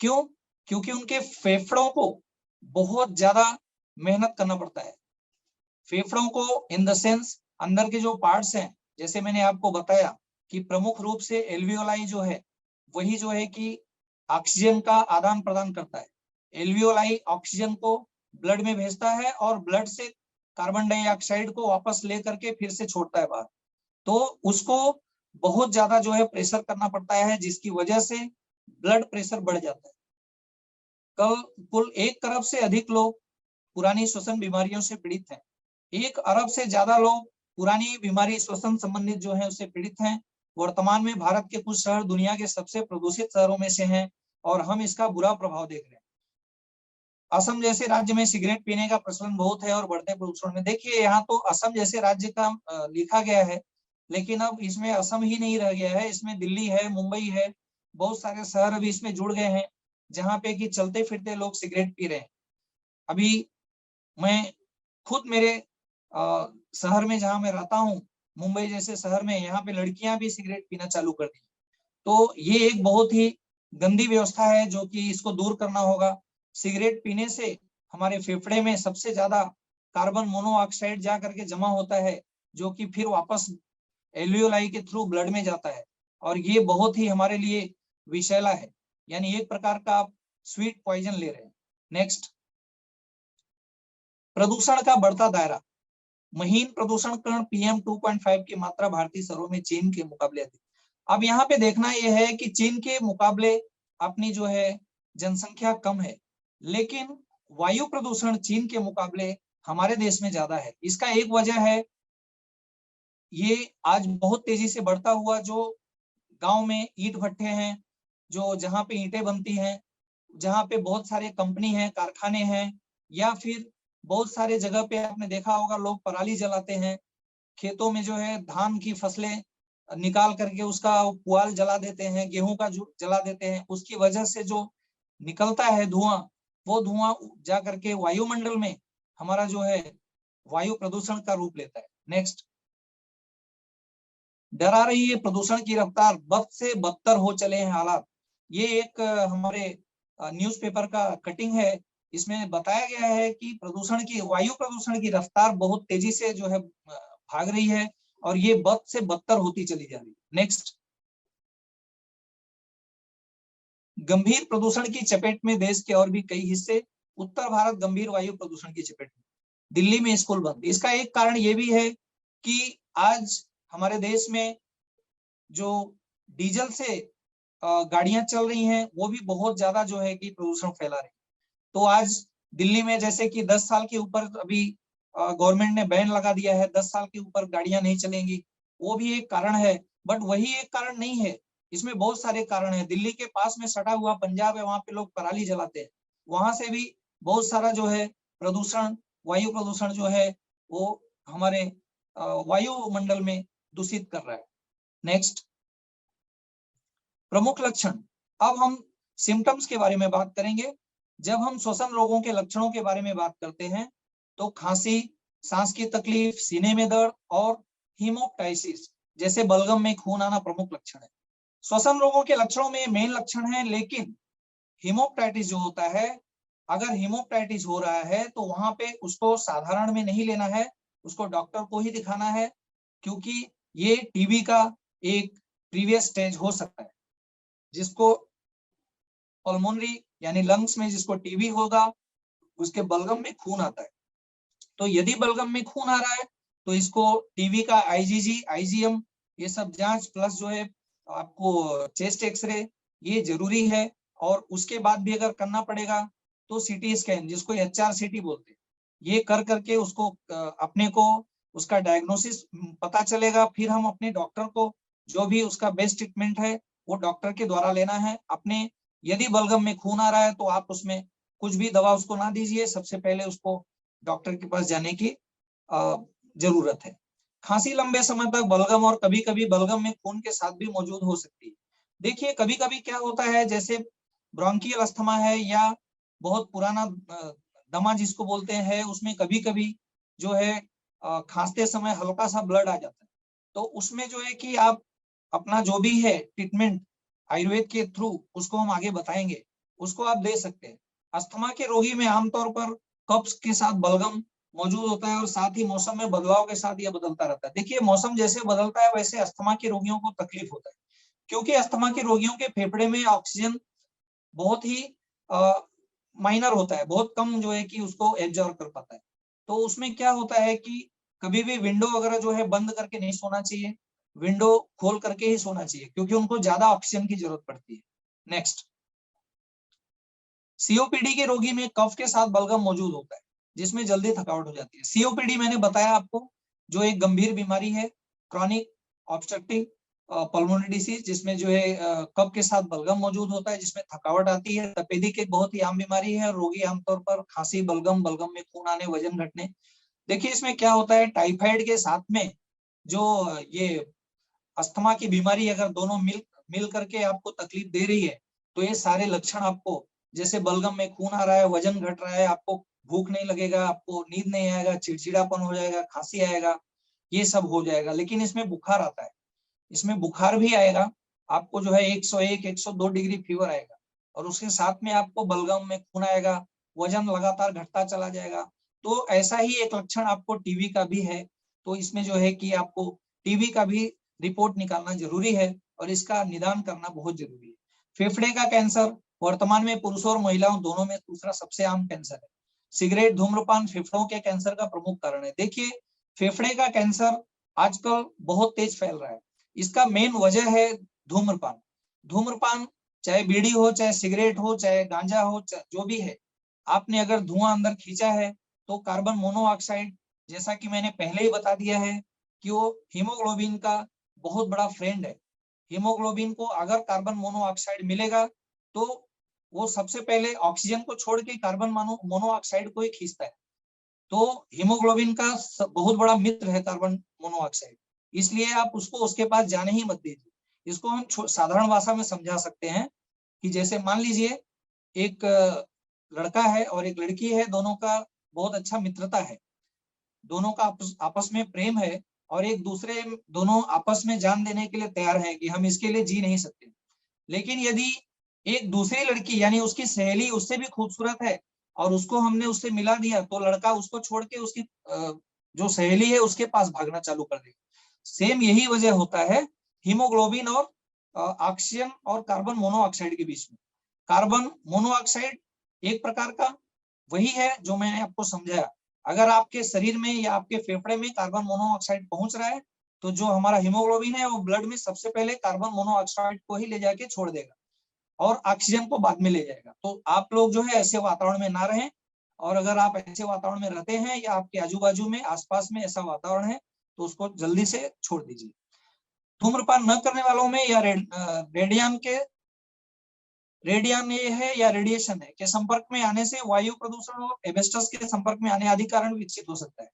क्यों? क्योंकि उनके फेफड़ों को बहुत ज्यादा मेहनत करना पड़ता है। फेफड़ों को इन द सेंस अंदर के जो पार्ट्स हैं, जैसे मैंने आपको बताया कि प्रमुख रूप से एल्वियोलाई जो है वही जो है कि ऑक्सीजन का आदान प्रदान करता है। एल्वियोलाई ऑक्सीजन को ब्लड में भेजता है और ब्लड से कार्बन डाइऑक्साइड को वापस ले करके फिर से छोड़ता है बाहर। तो उसको बहुत ज्यादा जो है प्रेशर करना पड़ता है, जिसकी वजह से ब्लड प्रेशर बढ़ जाता है। कुल 1 अरब से अधिक लोग पुरानी श्वसन बीमारियों से पीड़ित हैं। 1 अरब से ज्यादा लोग पुरानी बीमारी श्वसन संबंधित जो है उससे पीड़ित हैं। वर्तमान में भारत के कुछ शहर दुनिया के सबसे प्रदूषित शहरों में से हैं और हम इसका बुरा प्रभाव देख रहे हैं। असम जैसे राज्य में सिगरेट पीने का प्रचलन बहुत है और बढ़ते प्रदूषण में। देखिए यहाँ तो असम जैसे राज्य का लिखा गया है, लेकिन अब इसमें असम ही नहीं रह गया है, इसमें दिल्ली है, मुंबई है, बहुत सारे शहर अभी इसमें जुड़ गए हैं जहाँ पे कि चलते फिरते लोग सिगरेट पी रहे हैं। अभी मैं खुद मेरे शहर में जहाँ मैं रहता हूँ, मुंबई जैसे शहर में, यहाँ पे लड़कियां भी सिगरेट पीना चालू कर दी। तो ये एक बहुत ही गंदी व्यवस्था है जो कि इसको दूर करना होगा। सिगरेट पीने से हमारे फेफड़े में सबसे ज्यादा कार्बन मोनोऑक्साइड जा करके जमा होता है, जो कि फिर वापस एल्वियोलाई के थ्रू ब्लड में जाता है और ये बहुत ही हमारे लिए विषैला है, यानी एक प्रकार का आप स्वीट पॉइजन ले रहे हैं। नेक्स्ट, प्रदूषण का बढ़ता दायरा। महीन प्रदूषण कण PM 2.5 की मात्रा भारतीय शहरों में चीन के मुकाबले अधिक। अब यहाँ पे देखना यह है कि चीन के मुकाबले अपनी जो है जनसंख्या कम है, लेकिन वायु प्रदूषण चीन के मुकाबले हमारे देश में ज्यादा है। इसका एक वजह है ये आज बहुत तेजी से बढ़ता हुआ जो गांव में ईंट भट्ठे हैं, जो जहाँ पे ईंटें बनती हैं, जहाँ पे बहुत सारे कंपनी हैं, कारखाने हैं, या फिर बहुत सारे जगह पे आपने देखा होगा लोग पराली जलाते हैं। खेतों में जो है धान की फसलें निकाल करके उसका पुआल जला देते हैं, गेहूं का जला देते हैं। उसकी वजह से जो निकलता है धुआं, वो धुआं जा करके वायुमंडल में हमारा जो है वायु प्रदूषण का रूप लेता है। नेक्स्ट, डरा रही है प्रदूषण की रफ्तार, बद से बदतर हो चले हैं हालात। ये एक हमारे न्यूज़पेपर का कटिंग है, इसमें बताया गया है कि प्रदूषण की, वायु प्रदूषण की रफ्तार बहुत तेजी से जो है भाग रही है और ये बद से बदतर होती चली जा रही है। नेक्स्ट, गंभीर प्रदूषण की चपेट में देश के और भी कई हिस्से। उत्तर भारत गंभीर वायु प्रदूषण की चपेट में, दिल्ली में स्कूल बंद। इसका एक कारण ये भी है कि आज हमारे देश में जो डीजल से गाड़ियां चल रही हैं वो भी बहुत ज्यादा जो है कि प्रदूषण फैला रही। तो आज दिल्ली में जैसे कि 10 साल के ऊपर अभी गवर्नमेंट ने बैन लगा दिया है, 10 साल के ऊपर गाड़ियां नहीं चलेंगी, वो भी एक कारण है। बट वही एक कारण नहीं है, इसमें बहुत सारे कारण है। दिल्ली के पास में सटा हुआ पंजाब है, वहां पे लोग पराली जलाते हैं, वहां से भी बहुत सारा जो है प्रदूषण, वायु प्रदूषण जो है वो हमारे वायुमंडल में दूषित कर रहा है। नेक्स्ट, प्रमुख लक्षण। अब हम सिम्टम्स के बारे में बात करेंगे। जब हम श्वसन रोगों के लक्षणों के बारे में बात करते हैं तो खांसी, सांस की तकलीफ, सीने में दर्द और हीमोप्टाइसिस जैसे बलगम में खून आना प्रमुख लक्षण है। श्वसन रोगों के लक्षणों में मेन लक्षण है, लेकिन हीमोप्टाइटिस जो होता है, अगर हीमोप्टाइटिस हो रहा है तो वहां पे उसको साधारण में नहीं लेना है, उसको डॉक्टर को ही दिखाना है, क्योंकि ये टीबी का एक प्रीवियस स्टेज हो सकता है। जिसको पल्मोनरी यानी लंग्स में जिसको टीबी होगा, उसके बलगम में खून आता है। तो यदि बलगम में खून आ रहा है तो इसको टीबी का आईजीजी, आईजीएम, ये सब जांच प्लस जो है आपको चेस्ट एक्सरे ये जरूरी है। और उसके बाद भी अगर करना पड़ेगा तो सीटी स्कैन, जिसको HRCT बोलते हैं, ये कर करके उसको अपने को उसका डायग्नोसिस पता चलेगा। फिर हम अपने डॉक्टर को जो भी उसका बेस्ट ट्रीटमेंट है वो डॉक्टर के द्वारा लेना है। अपने यदि बलगम में खून आ रहा है तो आप उसमें कुछ भी दवा उसको ना दीजिए, सबसे पहले उसको डॉक्टर के पास जाने की जरूरत है। खांसी लंबे समय तक बलगम और कभी कभी बलगम में खून के साथ भी मौजूद हो सकती है। देखिए कभी कभी क्या होता है, जैसे ब्रोंकियल अस्थमा है या बहुत पुराना दमा जिसको बोलते हैं, उसमें कभी कभी जो है खांसते समय हल्का सा ब्लड आ जाता है। तो उसमें जो है कि आप अपना जो भी है ट्रीटमेंट आयुर्वेद के थ्रू उसको हम आगे बताएंगे, उसको आप दे सकते हैं। अस्थमा के रोगी में आमतौर पर कब्ज के साथ बलगम मौजूद होता है और साथ ही मौसम में बदलाव के साथ यह बदलता रहता है। देखिए मौसम जैसे बदलता है वैसे अस्थमा के रोगियों को तकलीफ होता है, क्योंकि अस्थमा के रोगियों के फेफड़े में ऑक्सीजन बहुत ही माइनर होता है, बहुत कम जो है कि उसको एब्जॉर्ब कर पाता है। तो उसमें क्या होता है कि कभी भी विंडो वगैरह जो है बंद करके नहीं सोना चाहिए, विंडो खोल करके ही सोना चाहिए, क्योंकि उनको ज्यादा ऑक्सीजन की जरूरत पड़ती है। नेक्स्ट, सीओपीडी के रोगी में कफ के साथ बलगम मौजूद होता है, जिसमें जल्दी थकावट हो जाती है। सीओपीडी मैंने बताया आपको, जो एक गंभीर बीमारी है, क्रॉनिक ऑब्स्ट्रक्टिव पल्मोनरी डिसीज, जिसमें जो है कफ के साथ बलगम मौजूद होता है, जिसमें थकावट आती है। तपेदिक एक बहुत ही आम बीमारी है। रोगी आमतौर पर खांसी, बलगम, बलगम में खून आने, वजन घटने। देखिए इसमें क्या होता है, टाइफाइड के साथ में जो ये अस्थमा की बीमारी अगर दोनों मिल करके आपको तकलीफ दे रही है, तो ये सारे लक्षण आपको, जैसे बलगम में खून आ रहा है, वजन घट रहा है, आपको भूख नहीं लगेगा, आपको नींद नहीं आएगा, चिड़चिड़ापन हो जाएगा, खांसी आएगा, ये सब हो जाएगा। लेकिन इसमें बुखार आता है, इसमें बुखार भी आएगा, आपको जो है 101, 102 डिग्री फीवर आएगा, और उसके साथ में आपको बलगम में खून आएगा, वजन लगातार घटता चला जाएगा। तो ऐसा ही एक लक्षण आपको टीबी का भी है। तो इसमें जो है कि आपको टीबी का भी रिपोर्ट निकालना जरूरी है और इसका निदान करना बहुत जरूरी है। फेफड़े का कैंसर वर्तमान में पुरुषों और महिलाओं दोनों में दूसरा सबसे आम कैंसर है। सिगरेट, धूम्रपान फेफड़ों के कैंसर का प्रमुख कारण है। देखिए फेफड़े का कैंसर आजकल बहुत तेज फैल रहा है, इसका मेन वजह है धूम्रपान। धूम्रपान चाहे बीड़ी हो, चाहे सिगरेट हो, चाहे गांजा हो, जो भी है, आपने अगर धुआं अंदर खींचा है तो कार्बन मोनोऑक्साइड, जैसा कि मैंने पहले ही बता दिया है कि वो हीमोग्लोबिन का बहुत बड़ा फ्रेंड है। हीमोग्लोबिन को अगर कार्बन मोनोऑक्साइड मिलेगा तो वो सबसे पहले ऑक्सीजन को छोड़ के कार्बन मोनोऑक्साइड को ही खींचता है। तो हीमोग्लोबिन का बहुत बड़ा मित्र है कार्बन मोनोऑक्साइड, इसलिए आप उसको उसके पास जाने ही मत दीजिए। इसको हम साधारण भाषा में समझा सकते हैं कि जैसे मान लीजिए एक लड़का है और एक लड़की है, दोनों का बहुत अच्छा मित्रता है, दोनों का आपस में प्रेम है और एक दूसरे दोनों आपस में जान देने के लिए तैयार है कि हम इसके लिए जी नहीं सकते। लेकिन यदि एक दूसरी लड़की यानी उसकी सहेली उससे भी खूबसूरत है और उसको हमने उससे मिला दिया, तो लड़का उसको छोड़ के उसकी जो सहेली है उसके पास भागना चालू कर देगा। सेम यही वजह होता है हीमोग्लोबिन और ऑक्सीजन और कार्बन मोनोऑक्साइड के बीच में। कार्बन मोनोऑक्साइड एक प्रकार का वही है जो मैंने आपको समझाया। अगर आपके शरीर में या आपके फेफड़े में कार्बन मोनोऑक्साइड पहुंच रहा है तो जो हमारा हीमोग्लोबिन है वो ब्लड में सबसे पहले कार्बन मोनोऑक्साइड को ही ले जाके छोड़ देगा और ऑक्सीजन को बाद में ले जाएगा। तो आप लोग जो है ऐसे वातावरण में ना रहें, और अगर आप ऐसे वातावरण में रहते हैं या आपके आजू बाजू में आसपास में ऐसा वातावरण है तो उसको जल्दी से छोड़ दीजिए। धूम्रपान न करने वालों में या रेडियन ये है या रेडिएशन है के संपर्क में आने से वायु प्रदूषण और एस्बेस्टस के संपर्क में आने आदि कारण विकसित हो सकता है।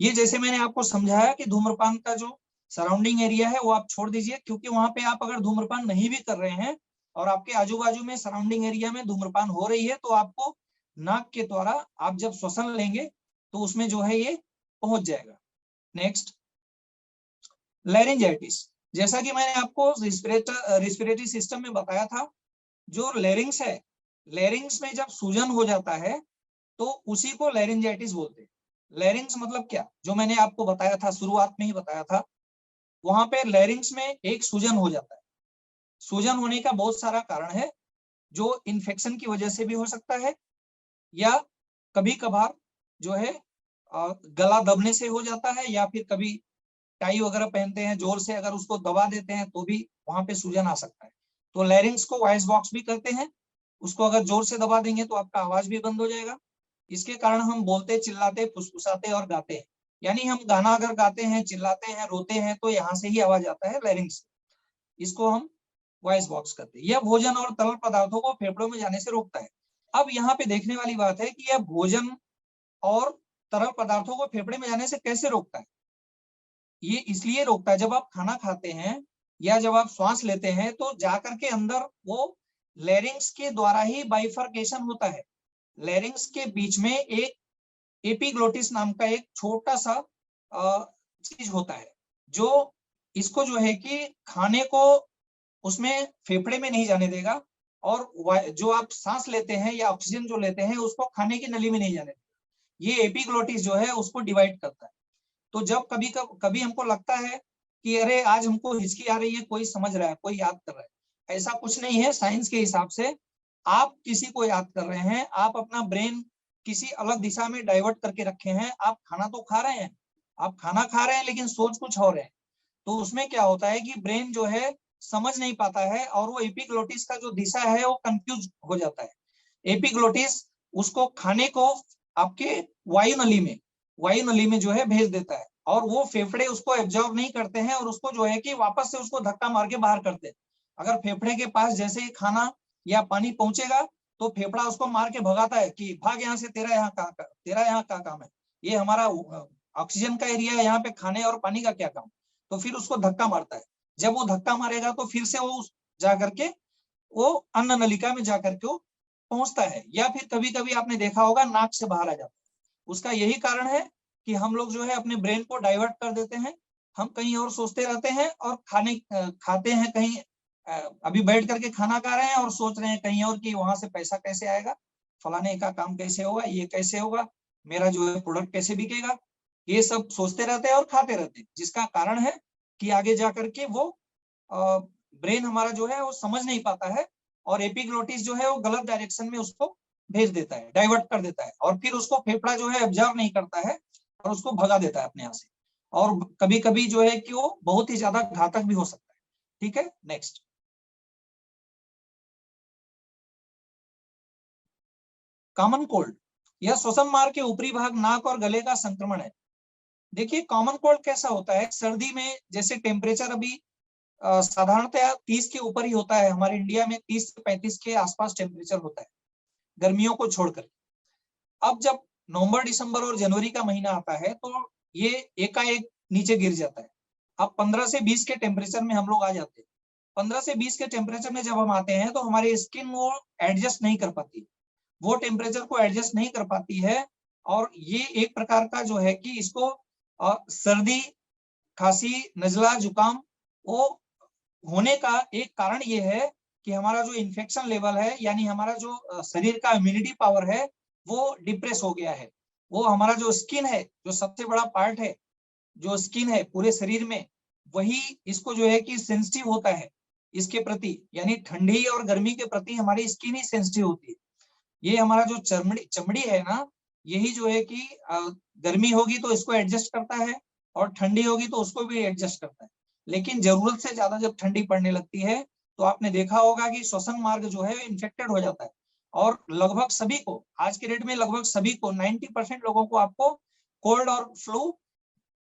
ये जैसे मैंने आपको समझाया कि धूम्रपान का जो सराउंडिंग एरिया है वो आप छोड़ दीजिए, क्योंकि वहां पे आप अगर धूम्रपान नहीं भी कर रहे हैं और आपके आजू बाजू में सराउंडिंग एरिया में धूम्रपान हो रही है, तो आपको नाक के द्वारा आप जब श्वसन लेंगे तो उसमें जो है ये पहुंच जाएगा। Next, laryngitis. जैसा कि मैंने आपको रिस्पिरेटरी सिस्टम में बताया था, जो लैरिंग्स है, लैरिंग्स में जब सूजन हो जाता है तो उसी को लैरिंजाइटिस बोलते हैं। लैरिंग्स मतलब क्या, जो मैंने आपको बताया था, शुरुआत में ही बताया था, वहां पे लैरिंग्स में एक सूजन हो जाता है। सूजन होने का बहुत सारा कारण है, जो इन्फेक्शन की वजह से भी हो सकता है या कभी कभार जो है गला दबने से हो जाता है, या फिर कभी टाई वगैरह पहनते हैं, जोर से अगर उसको दबा देते हैं तो भी वहां पे सूजन आ सकता है। तो लैरिंग्स को वॉइस बॉक्स भी कहते हैं। उसको अगर जोर से दबा देंगे तो आपका आवाज भी बंद हो जाएगा। इसके कारण हम बोलते, चिल्लाते, फुसफुसाते और गाते हैं। यानी हम गाना अगर गाते हैं, चिल्लाते हैं, रोते हैं तो यहाँ से ही आवाज आता है, लैरिंग्स। इसको हम वॉइस बॉक्स कहते हैं। यह भोजन और तरल पदार्थों को फेफड़ों में जाने से रोकता है। अब यहाँ पे देखने वाली बात है कि यह भोजन और तरल पदार्थों को फेफड़े में जाने से कैसे रोकता है। ये इसलिए रोकता है, जब आप खाना खाते हैं या जब आप श्वास लेते हैं तो जाकर के अंदर वो लैरिंग्स के द्वारा ही बाइफर्केशन होता है। लैरिंग्स के बीच में एक एपिग्लोटिस नाम का एक छोटा सा चीज होता है, जो इसको जो है कि खाने को उसमें फेफड़े में नहीं जाने देगा, और जो आप सांस लेते हैं या ऑक्सीजन जो लेते हैं उसको खाने की नली में नहीं जाने देगा। ये एपिग्लोटिस जो है उसको डिवाइड करता है। तो जब कभी हमको लगता है कि अरे आज हमको हिचकी आ रही है, कोई समझ रहा है, कोई याद कर रहा है, ऐसा कुछ नहीं है। साइंस के हिसाब से आप किसी को याद कर रहे हैं, आप अपना ब्रेन किसी अलग दिशा में डाइवर्ट करके रखे हैं। आप खाना तो खा रहे हैं, आप खाना खा रहे हैं लेकिन सोच कुछ और है। तो उसमें क्या होता है कि ब्रेन जो है समझ नहीं पाता है, और वो एपिग्लोटिस का जो दिशा है वो कंफ्यूज हो जाता है। एपिग्लोटिस उसको खाने को आपके वायु नली में जो है भेज देता है, और वो फेफड़े उसको एब्जॉर्ब नहीं करते हैं, और उसको जो है कि वापस से उसको धक्का मार के बाहर करते हैं। अगर फेफड़े के पास जैसे ही खाना या पानी पहुंचेगा तो फेफड़ा उसको मार के भगाता है कि भाग यहाँ से, तेरा यहाँ का काम है, ये हमारा ऑक्सीजन का एरिया है, यहाँ पे खाने और पानी का क्या काम। तो फिर उसको धक्का मारता है। जब वो धक्का मारेगा तो फिर से वो जाकर के वो अन्न नलिका में जाकर के वो पहुंचता है, या फिर कभी कभी आपने देखा होगा नाक से बाहर आ जाता है। उसका यही कारण है कि हम लोग जो है अपने ब्रेन को डाइवर्ट कर देते हैं। हम कहीं और सोचते रहते हैं और खाते हैं कहीं, अभी बैठ करके खाना खा रहे हैं और सोच रहे हैं कहीं और कि वहां से पैसा कैसे आएगा, फलाने का काम कैसे होगा, ये कैसे होगा, मेरा जो है प्रोडक्ट कैसे बिकेगा। ये सब सोचते रहते हैं और खाते रहते हैं, जिसका कारण है कि आगे जाकर के वो ब्रेन हमारा जो है वो समझ नहीं पाता है, और एपिग्लोटिस जो है वो गलत डायरेक्शन में उसको भेज देता है, डाइवर्ट कर देता है, और फिर उसको फेफड़ा जो है एब्जॉर्ब नहीं करता है और उसको भगा देता है अपने यहाँ से। और कभी कभी जो है कि वो बहुत ही ज्यादा घातक भी हो सकता है। ठीक है, नेक्स्ट। कॉमन कोल्ड, यह श्वसन मार्ग के ऊपरी भाग, नाक और गले का संक्रमण है। देखिए कॉमन कोल्ड कैसा होता है, सर्दी में जैसे टेम्परेचर अभी साधारणतः 30 के ऊपर ही होता है। हमारे इंडिया में 30 से 35 के आसपास टेम्परेचर होता है गर्मियों को छोड़कर। अब जब नवंबर, दिसंबर और जनवरी का महीना आता है तो ये एकाएक नीचे गिर जाता है। अब 15 से 20 के टेम्परेचर में हम लोग आ जाते हैं। 15 से 20 के टेम्परेचर में जब हम आते हैं तो हमारी स्किन वो एडजस्ट नहीं कर पाती, वो टेम्परेचर को एडजस्ट नहीं कर पाती है, और ये एक प्रकार का जो है कि इसको सर्दी, खांसी, नजला, जुकाम वो होने का एक कारण ये है कि हमारा जो इन्फेक्शन लेवल है, यानी हमारा जो शरीर का इम्यूनिटी पावर है वो डिप्रेस हो गया है। वो हमारा जो स्किन है, जो सबसे बड़ा पार्ट है, जो स्किन है पूरे शरीर में, वही इसको जो है कि सेंसिटिव होता है इसके प्रति, यानी ठंडी और गर्मी के प्रति हमारी स्किन ही सेंसिटिव होती है। ये हमारा जो चमड़ी है ना, यही जो है कि गर्मी होगी तो इसको एडजस्ट करता है, और ठंडी होगी तो उसको भी एडजस्ट करता है। लेकिन जरूरत से ज्यादा जब ठंडी पड़ने लगती है तो आपने देखा होगा कि श्वसन मार्ग जो है इन्फेक्टेड हो जाता है, और लगभग सभी को, आज के डेट में लगभग सभी को, 90% लोगों को आपको कोल्ड और फ्लू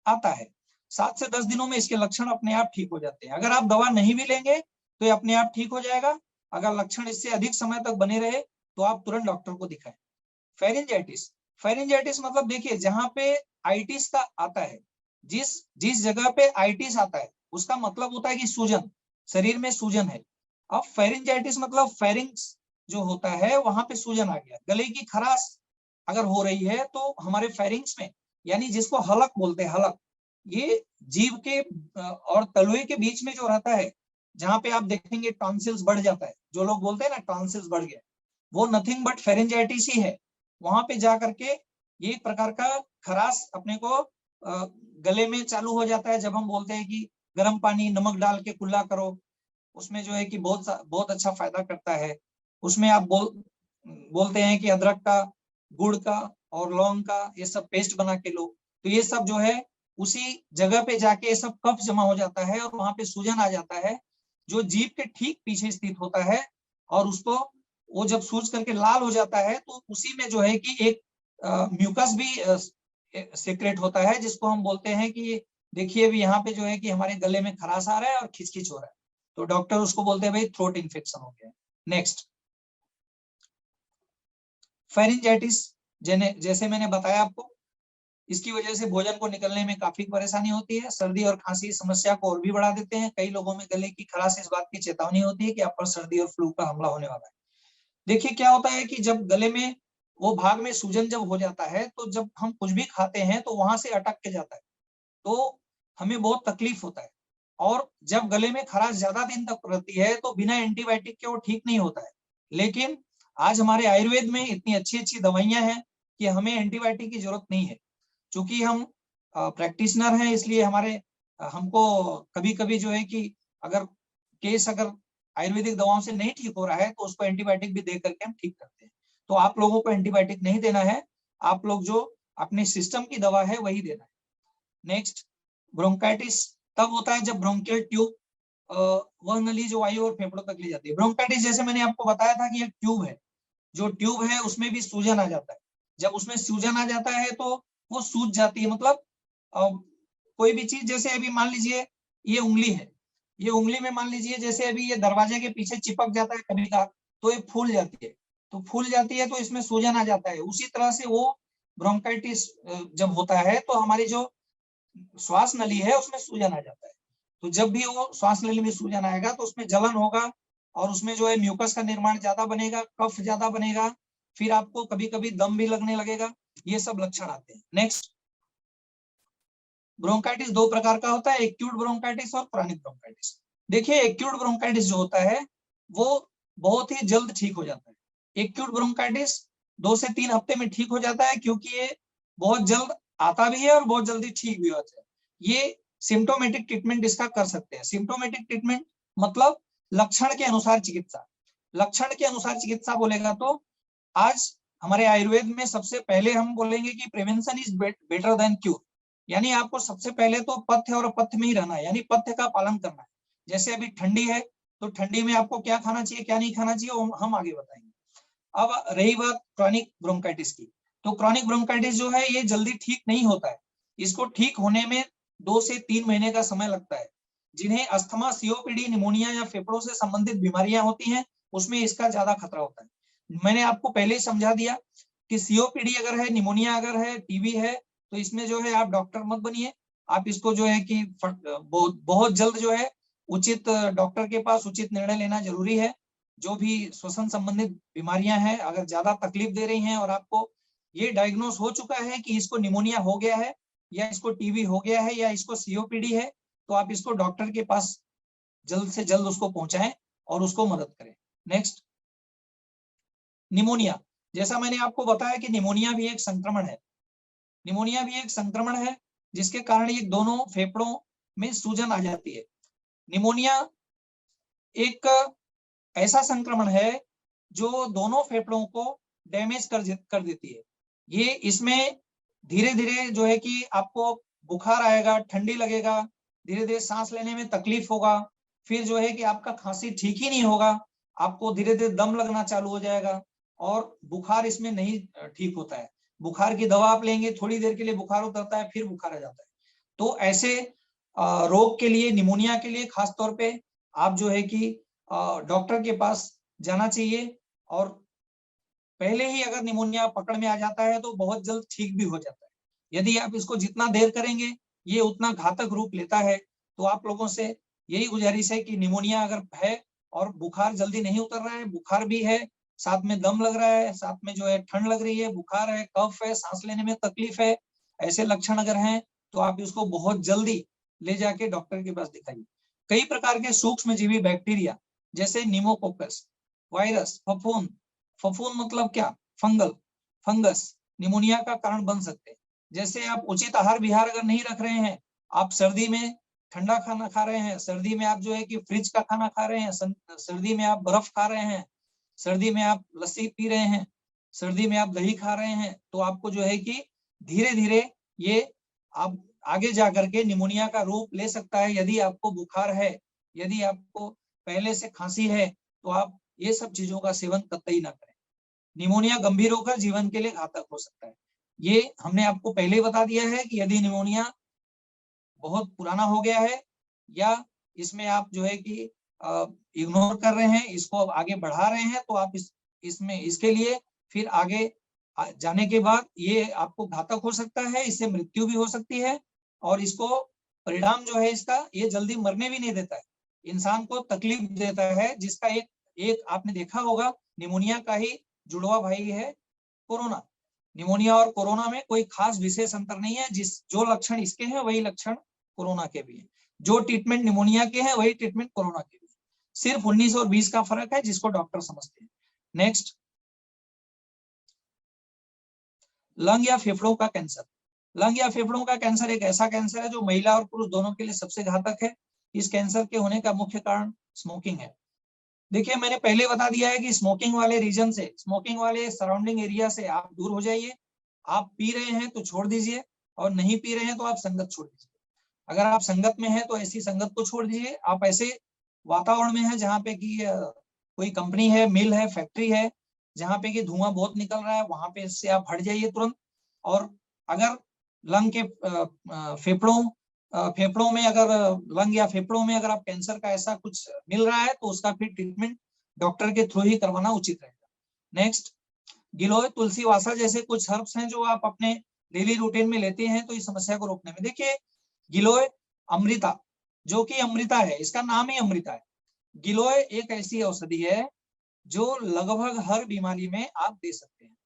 आता है। 7 से 10 दिनों में इसके लक्षण अपने आप ठीक हो जाते हैं। अगर आप दवा नहीं भी लेंगे तो ये अपने आप ठीक हो जाएगा। अगर लक्षण इससे अधिक समय तक बने रहे तो आप तुरंत डॉक्टर को दिखाएं। फेरिंजाइटिस, फेरिंजाइटिस मतलब देखिए जहां पे आइटिस का आता है, जिस जगह पे आइटिस आता है उसका मतलब होता है कि सूजन, शरीर में सूजन है। अब फेरिंजाइटिस मतलब फेरिंग्स जो होता है वहां पे सूजन आ गया, गले की खराश अगर हो रही है तो हमारे फेरिंग्स में, यानी जिसको हलक बोलते हैं, हलक, ये जीभ के और तलुए के बीच में जो रहता है, जहां पे आप देखेंगे टॉन्सिल्स बढ़ जाता है, जो लोग बोलते हैं ना टॉन्सिल्स बढ़ गया, वो नथिंग बट फेरिंजाइटिस ही है। वहां पे जा करके ये एक प्रकार का खराश अपने को गले में चालू हो जाता है। जब हम बोलते हैं कि गर्म पानी नमक डाल के कुल्ला करो, उसमें जो है कि बहुत अच्छा फायदा करता है। उसमें आप बोलते हैं कि अदरक का, गुड़ का और लौंग का ये सब पेस्ट बना के लो, तो ये सब जो है उसी जगह पे जाके ये सब कफ जमा हो जाता है और वहां पे सूजन आ जाता है जो जीभ के ठीक पीछे स्थित होता है, और उसको वो जब सूज करके लाल हो जाता है तो उसी में जो है कि एक म्यूकस भी सीक्रेट होता है, जिसको हम बोलते हैं कि देखिए अभी यहाँ पे जो है कि हमारे गले में खराश आ रहा है और खिचखिच हो रहा है, तो डॉक्टर उसको बोलते हैं भाई थ्रोट इन्फेक्शन हो गया। नेक्स्ट, फेरिंजाइटिस, जैसे मैंने बताया आपको, इसकी वजह से भोजन को निकलने में काफी परेशानी होती है। सर्दी और खांसी समस्या को और भी बढ़ा देते हैं। कई लोगों में गले की खराश इस बात की चेतावनी होती है कि आप पर सर्दी और फ्लू का हमला होने वाला है। देखिए क्या होता है कि जब गले में वो भाग में सूजन जब हो जाता है, तो जब हम कुछ भी खाते हैं तो वहां से अटक के जाता है, तो हमें बहुत तकलीफ होता है। और जब गले में खराश ज्यादा दिन तक रहती है तो बिना एंटीबायोटिक के वो ठीक नहीं होता है। लेकिन आज हमारे आयुर्वेद में इतनी अच्छी अच्छी दवाइयां हैं कि हमें एंटीबायोटिक की जरूरत नहीं है। चूंकि हम प्रैक्टिशनर हैं, इसलिए हमको कभी कभी जो है कि अगर अगर आयुर्वेदिक दवाओं से नहीं ठीक हो रहा है तो उसको एंटीबायोटिक भी दे करके हम ठीक करते हैं। तो आप लोगों को एंटीबायोटिक नहीं देना है, आप लोग जो अपने सिस्टम की दवा है वही देना है। नेक्स्ट, ब्रोंकाइटिस तब होता है जब ब्रोंकियल ट्यूब वह नली जो वायु और फेफड़ों तक ले जाती है। ब्रोंकाइटिस जैसे मैंने आपको बताया था कि एक ट्यूब है, जो ट्यूब है उसमें भी सूजन आ जाता है। जब उसमें सूजन आ जाता है तो वो सूज जाती है, मतलब कोई भी चीज, जैसे अभी मान लीजिए ये उंगली है, ये उंगली में मान लीजिए जैसे अभी ये दरवाजे के पीछे चिपक जाता है कभी का, तो ये फूल जाती है, तो फूल जाती है तो इसमें सूजन आ जाता है। उसी तरह से वो ब्रोंकाइटिस जब होता है तो हमारी जो श्वास नली है उसमें सूजन आ जाता है। तो जब भी वो श्वास नली में सूजन आएगा तो उसमें जलन होगा और उसमें जो है म्यूकस का निर्माण ज्यादा बनेगा, कफ ज्यादा बनेगा, फिर आपको कभी कभी दम भी लगने लगेगा। ये सब लक्षण आते हैं। नेक्स्ट, ब्रोंकाइटिस दो प्रकार का होता है, एक्यूट ब्रोंकाइटिस और क्रॉनिक ब्रोंकाइटिस। देखिए एक्यूट ब्रोंकाइटिस जो होता है वो बहुत ही जल्द ठीक हो जाता है। एक्यूट ब्रोंकाइटिस 2 से 3 हफ्ते में ठीक हो जाता है, क्योंकि ये बहुत जल्द आता भी है और बहुत जल्दी ठीक भी होता है। ये सिम्टोमेटिक ट्रीटमेंट इसका कर सकते हैं। सिम्टोमेटिक ट्रीटमेंट मतलब लक्षण के अनुसार चिकित्सा। लक्षण के अनुसार चिकित्सा बोलेगा तो आज हमारे आयुर्वेद में सबसे पहले हम बोलेंगे कि prevention is better than cure, यानी आपको सबसे पहले तो पथ्य और अपथ्य में ही रहना है, यानी पथ्य का पालन करना है। जैसे अभी ठंडी है तो ठंडी में आपको क्या खाना चाहिए क्या नहीं खाना चाहिए वो हम आगे बताएंगे। अब रही बात क्रॉनिक ब्रोंकाइटिस की, तो क्रॉनिक ब्रोंकाइटिस जो है ये जल्दी ठीक नहीं होता है। इसको ठीक होने में 2 से 3 महीने का समय लगता है। जिन्हें अस्थमा, सीओपीडी, निमोनिया या फेफड़ों से संबंधित बीमारियां होती हैं उसमें इसका ज्यादा खतरा होता है। मैंने आपको पहले ही समझा दिया कि सीओपीडी अगर है, निमोनिया अगर है, टीबी है, तो इसमें जो है आप डॉक्टर मत बनिए। आप इसको जो है कि बहुत जल्द जो है उचित डॉक्टर के पास उचित निर्णय लेना जरूरी है। जो भी श्वसन संबंधित बीमारियां हैं अगर ज्यादा तकलीफ दे रही हैं और आपको ये डायग्नोस हो चुका है कि इसको निमोनिया हो गया है या इसको टीबी हो गया है या इसको सीओपीडी है, तो आप इसको डॉक्टर के पास जल्द से जल्द उसको पहुंचाएं और उसको मदद करें। Next, pneumonia. जैसा मैंने आपको बताया कि निमोनिया भी एक संक्रमण है। निमोनिया भी एक संक्रमण है जिसके कारण ये दोनों फेफड़ों में सूजन आ जाती है। निमोनिया एक ऐसा संक्रमण है जो दोनों फेफड़ों को डैमेज कर देती है। ये इसमें धीरे धीरे जो है कि आपको बुखार आएगा, ठंडी लगेगा, धीरे धीरे सांस लेने में तकलीफ होगा, फिर जो है कि आपका खांसी ठीक ही नहीं होगा, आपको धीरे धीरे दम लगना चालू हो जाएगा और बुखार इसमें नहीं ठीक होता है। बुखार की दवा आप लेंगे, थोड़ी देर के लिए बुखार उतरता है, फिर बुखार आ जाता है। तो ऐसे रोग के लिए, निमोनिया के लिए खास तौर पे आप जो है कि डॉक्टर के पास जाना चाहिए। और पहले ही अगर निमोनिया पकड़ में आ जाता है तो बहुत जल्द ठीक भी हो जाता है। यदि आप इसको जितना देर करेंगे ये उतना घातक रूप लेता है। तो आप लोगों से यही गुजारिश है कि निमोनिया अगर है और बुखार जल्दी नहीं उतर रहा है, बुखार भी है, साथ में दम लग रहा है, साथ में जो है ठंड लग रही है, बुखार है, कफ है, सांस लेने में तकलीफ है, ऐसे लक्षण अगर हैं तो आप इसको बहुत जल्दी ले जाके डॉक्टर के पास दिखाइए। कई प्रकार के सूक्ष्मजीवी बैक्टीरिया जैसे निमोकोकस, वायरस, फफूंद, फफूंद मतलब क्या, फंगस निमोनिया का कारण बन सकते हैं। जैसे आप उचित आहार विहार अगर नहीं रख रहे हैं, आप सर्दी में ठंडा खाना खा रहे हैं, सर्दी में आप जो है कि फ्रिज का खाना खा रहे हैं, सर्दी में आप बर्फ खा रहे हैं, सर्दी में आप लस्सी पी रहे हैं, सर्दी में आप दही खा रहे हैं तो आपको जो है कि धीरे धीरे ये आप आगे जा करके निमोनिया का रूप ले सकता है। यदि आपको बुखार है, यदि आपको पहले से खांसी है, तो आप ये सब चीजों का सेवन कतई ना करें। निमोनिया गंभीर होकर जीवन के लिए घातक हो सकता है। ये हमने आपको पहले ही बता दिया है कि यदि निमोनिया बहुत पुराना हो गया है या इसमें आप जो है कि इग्नोर कर रहे हैं, इसको अब आगे बढ़ा रहे हैं, तो आप इसमें इसके लिए फिर आगे जाने के बाद ये आपको घातक हो सकता है, इससे मृत्यु भी हो सकती है। और इसको परिणाम जो है इसका, ये जल्दी मरने भी नहीं देता है, इंसान को तकलीफ देता है, जिसका एक आपने देखा होगा निमोनिया का ही जुड़वा भाई है कोरोना। निमोनिया और कोरोना में कोई खास विशेष अंतर नहीं है, जो लक्षण इसके हैं वही लक्षण कोरोना के भी है, जो ट्रीटमेंट निमोनिया के हैं वही ट्रीटमेंट कोरोना के भी। सिर्फ 19 और 20 का फर्क है, जिसको डॉक्टर समझते हैं। नेक्स्ट, लंग या फेफड़ों का कैंसर। लंग या फेफड़ों का कैंसर एक ऐसा कैंसर है जो महिला और पुरुष दोनों के लिए सबसे घातक है। इस कैंसर के होने का मुख्य कारण स्मोकिंग है। देखिए, मैंने पहले बता दिया है कि स्मोकिंग वाले रीजन से, स्मोकिंग वाले सराउंडिंग एरिया से आप दूर हो जाइए। आप पी रहे हैं तो छोड़ दीजिए, और नहीं पी रहे हैं तो आप संगत छोड़ दीजिए। अगर आप संगत में हैं तो ऐसी संगत को छोड़ दीजिए। आप ऐसे वातावरण में हैं जहाँ पे कि कोई कंपनी है, मिल है, फैक्ट्री है, जहाँ पे कि धुआं बहुत निकल रहा है, वहां पे से आप हट जाइए तुरंत। और अगर लंग के फेफड़ों में अगर लंग या फेफड़ों में अगर आप कैंसर का ऐसा कुछ मिल रहा है तो उसका फिर ट्रीटमेंट डॉक्टर के थ्रू ही करवाना उचित रहेगा। नेक्स्ट, गिलोय, तुलसी, वासा जैसे कुछ हर्ब्स हैं जो आप अपने डेली रूटीन में लेते हैं तो इस समस्या को रोकने में। देखिए, गिलोय अमृता, जो कि अमृता है, इसका नाम ही अमृता है। गिलोय एक ऐसी औषधि है जो लगभग हर बीमारी में आप दे सकते हैं।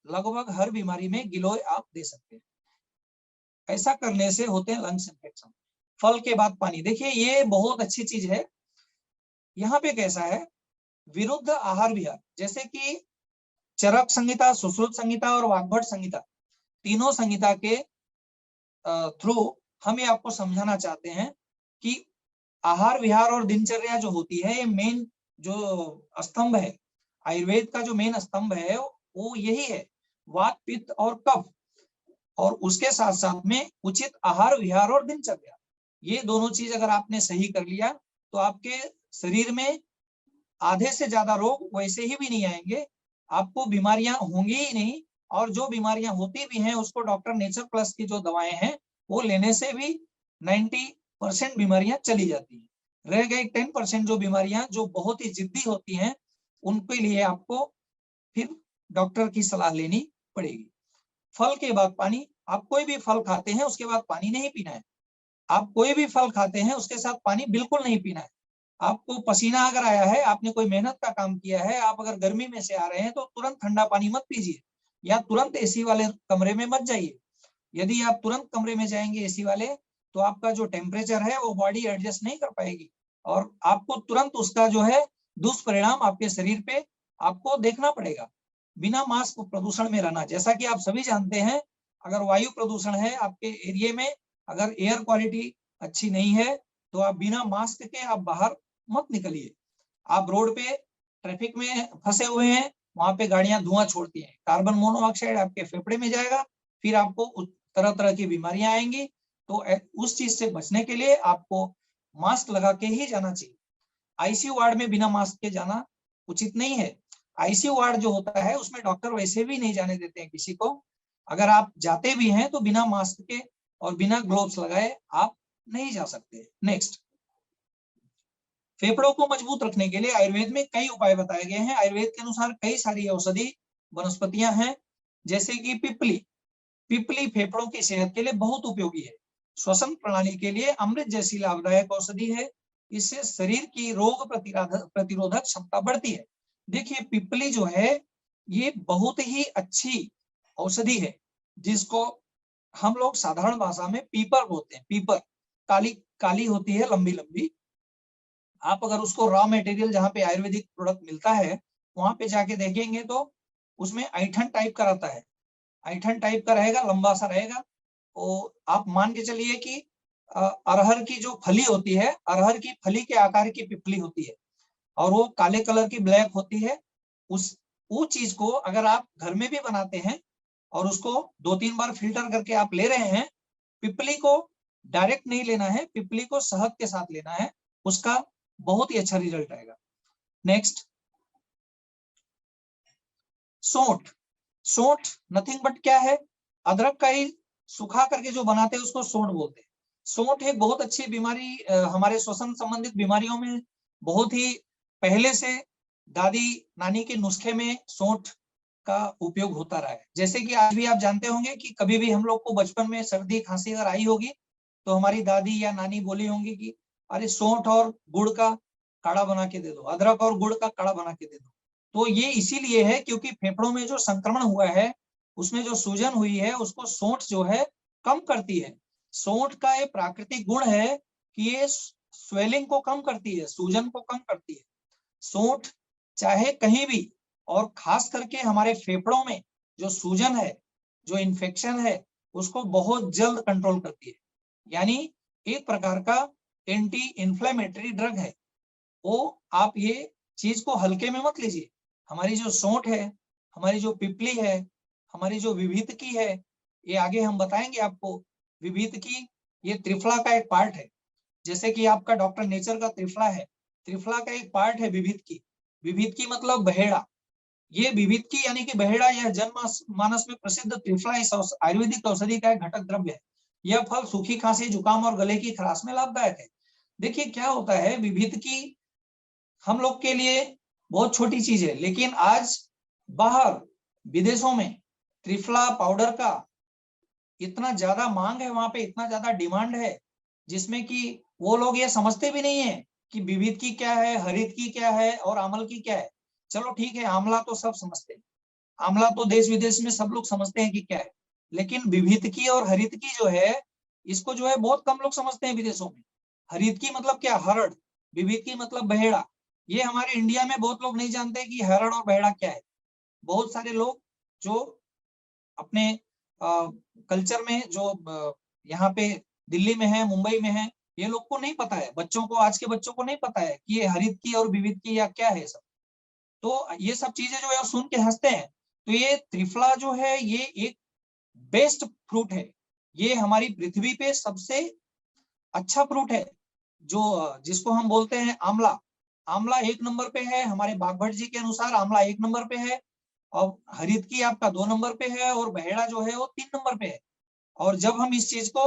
लगभग हर बीमारी में गिलोय आप दे सकते हैं। ऐसा करने से होते हैं लंग्स इन्फेक्शन। फल के बाद पानी, देखिए ये बहुत अच्छी चीज है। यहाँ पे कैसा है, विरुद्ध आहार विहार, जैसे कि चरक संहिता, सुश्रुत संहिता और वाग्भट संहिता, तीनों संहिता के थ्रू हम ये आपको समझाना चाहते हैं कि आहार विहार और दिनचर्या जो होती है, ये मेन जो स्तंभ है, आयुर्वेद का जो मेन स्तंभ है वो यही है, वात, पित्त और कफ। और उसके साथ साथ में उचित आहार विहार और दिनचर्या, ये दोनों चीज अगर आपने सही कर लिया तो आपके शरीर में आधे से ज्यादा रोग वैसे ही भी नहीं आएंगे, आपको बीमारियां होंगी ही नहीं। और जो बीमारियां होती भी हैं उसको डॉक्टर नेचर प्लस की जो दवाएं हैं वो लेने से भी 90% बीमारियां चली जाती हैं। रह गई 10% जो बीमारियां जो बहुत ही जिद्दी होती हैं, उनके लिए आपको फिर डॉक्टर की सलाह लेनी पड़ेगी। फल के बाद पानी, आप कोई भी फल खाते हैं उसके बाद पानी नहीं पीना है। आप कोई भी फल खाते हैं उसके साथ पानी बिल्कुल नहीं पीना है। आपको पसीना अगर आया है, आपने कोई मेहनत का काम किया है, आप अगर गर्मी में से आ रहे हैं तो तुरंत ठंडा पानी मत पीजिए, या तुरंत एसी वाले कमरे में मत जाइए। यदि आप तुरंत कमरे में जाएंगे एसी वाले, तो आपका जो टेम्परेचर है वो बॉडी एडजस्ट नहीं कर पाएगी, और आपको तुरंत उसका जो है दुष्परिणाम आपके शरीर पे आपको देखना पड़ेगा। बिना मास्क प्रदूषण में रहना, जैसा कि आप सभी जानते हैं, अगर वायु प्रदूषण है आपके एरिया में, अगर एयर क्वालिटी अच्छी नहीं है, तो आप बिना मास्क के आप बाहर मत निकलिए। आप रोड पे ट्रैफिक में फंसे हुए हैं, वहां पे गाड़ियां धुआं छोड़ती हैं, कार्बन मोनोऑक्साइड आपके फेफड़े में जाएगा, फिर आपको तरह तरह की बीमारियां आएंगी। तो उस चीज से बचने के लिए आपको मास्क लगा के ही जाना चाहिए। आईसीयू वार्ड में बिना मास्क के जाना उचित नहीं है। आईसीयू वार्ड जो होता है उसमें डॉक्टर वैसे भी नहीं जाने देते हैं किसी को। अगर आप जाते भी हैं तो बिना मास्क के और बिना ग्लोव्स लगाए आप नहीं जा सकते। नेक्स्ट, फेफड़ों को मजबूत रखने के लिए आयुर्वेद में कई उपाय बताए गए हैं। आयुर्वेद के अनुसार कई सारी औषधि वनस्पतियां हैं, जैसे कि पिपली फेफड़ों की सेहत के लिए बहुत उपयोगी है। श्वसन प्रणाली के लिए अमृत जैसी लाभदायक औषधि है। इससे शरीर की रोग प्रतिरोधक क्षमता बढ़ती है। देखिए, पिपली जो है ये बहुत ही अच्छी औषधि है, जिसको हम लोग साधारण भाषा में पीपर बोलते हैं। पीपर काली काली होती है, लंबी लंबी। आप अगर उसको रॉ मटेरियल जहाँ पे आयुर्वेदिक प्रोडक्ट मिलता है वहां पे जाके देखेंगे तो उसमें ऐठन टाइप का रहता है, ऐठन टाइप का रहेगा, लंबा सा रहेगा। तो आप मान के चलिए कि अरहर की जो फली होती है, अरहर की फली के आकार की पिपली होती है, और वो काले कलर की ब्लैक होती है। वो चीज को अगर आप घर में भी बनाते हैं और उसको 2-3 बार फिल्टर करके आप ले रहे हैं, पिपली को डायरेक्ट नहीं लेना है, पिपली को शहद के साथ लेना है, उसका बहुत ही अच्छा रिजल्ट आएगा। नेक्स्ट, सोंठ। सोंठ नथिंग बट क्या है, अदरक का ही सुखा करके जो बनाते हैं उसको सोंठ बोलते हैं। सोंठ एक बहुत अच्छी बीमारी, हमारे श्वसन संबंधित बीमारियों में बहुत ही पहले से दादी नानी के नुस्खे में सोंठ का उपयोग होता रहा है। जैसे कि आज भी आप जानते होंगे कि कभी भी हम लोग को बचपन में सर्दी खांसी अगर आई होगी तो हमारी दादी या नानी बोली होंगी कि अरे सोंठ और गुड़ का काढ़ा बना के दे दो, अदरक और गुड़ का काढ़ा बना के दे दो। तो ये इसीलिए है क्योंकि फेफड़ों में जो संक्रमण हुआ है, उसमें जो सूजन हुई है, उसको सोंठ जो है कम करती है। सोंठ का ये प्राकृतिक गुण है कि ये स्वेलिंग को कम करती है, सूजन को कम करती है। सोंठ चाहे कहीं भी, और खास करके हमारे फेफड़ों में जो सूजन है, जो इन्फेक्शन है, उसको बहुत जल्द कंट्रोल करती है। यानी एक प्रकार का एंटी इन्फ्लेमेटरी ड्रग है वो। आप ये चीज को हल्के में मत लीजिए। हमारी जो सोंठ है, हमारी जो पिपली है, हमारी जो विभीतकी है, ये आगे हम बताएंगे आपको। विभीतकी ये त्रिफला का एक पार्ट है, जैसे कि आपका डॉक्टर नेचर का त्रिफला है, त्रिफला का एक पार्ट है विभीतकी। विभीतकी मतलब बहेड़ा। ये विभीतकी यानी कि बहेड़ा, यह जन मानस में प्रसिद्ध त्रिफला इस आयुर्वेदिक औषधि का एक घटक द्रव्य है। यह फल सूखी खांसी, जुकाम और गले की खराश में लाभदायक है। देखिए क्या होता है, विभीतकी हम लोग के लिए बहुत छोटी चीज है, लेकिन आज बाहर विदेशों में त्रिफला पाउडर का इतना ज्यादा मांग है, वहां पे इतना ज्यादा डिमांड है, जिसमें कि वो लोग ये समझते भी नहीं है कि विभीतकी क्या है, हरितकी क्या है और आमल की क्या है। चलो ठीक है, आंवला तो सब समझते हैं, आंवला तो देश विदेश में सब लोग समझते हैं कि क्या है, लेकिन विभीतकी और हरितकी जो है, इसको जो है बहुत कम लोग समझते हैं विदेशों में। हरितकी मतलब क्या, हरड़। विभीतकी मतलब बहेड़ा। ये हमारे इंडिया में बहुत लोग नहीं जानते कि हरड़ और बहेड़ा क्या है। बहुत सारे लोग जो अपने कल्चर में जो यहाँ पे दिल्ली में है, मुंबई में है, ये लोग को नहीं पता है, बच्चों को, आज के बच्चों को नहीं पता है कि ये हरितकी और विभीतकी या क्या है सब। तो ये सब चीजें जो है सुन के हंसते हैं। तो ये त्रिफला जो है ये एक बेस्ट फ्रूट है। ये हमारी पृथ्वी पे सबसे अच्छा फ्रूट है, जो जिसको हम बोलते हैं आंवला। आंवला 1 नंबर पे है, हमारे बागभट्ट जी के अनुसार आंवला 1 नंबर पे है, और हरितकी आपका 2 नंबर पे है, और बहेड़ा जो है वो 3 नंबर पे है। और जब हम इस चीज को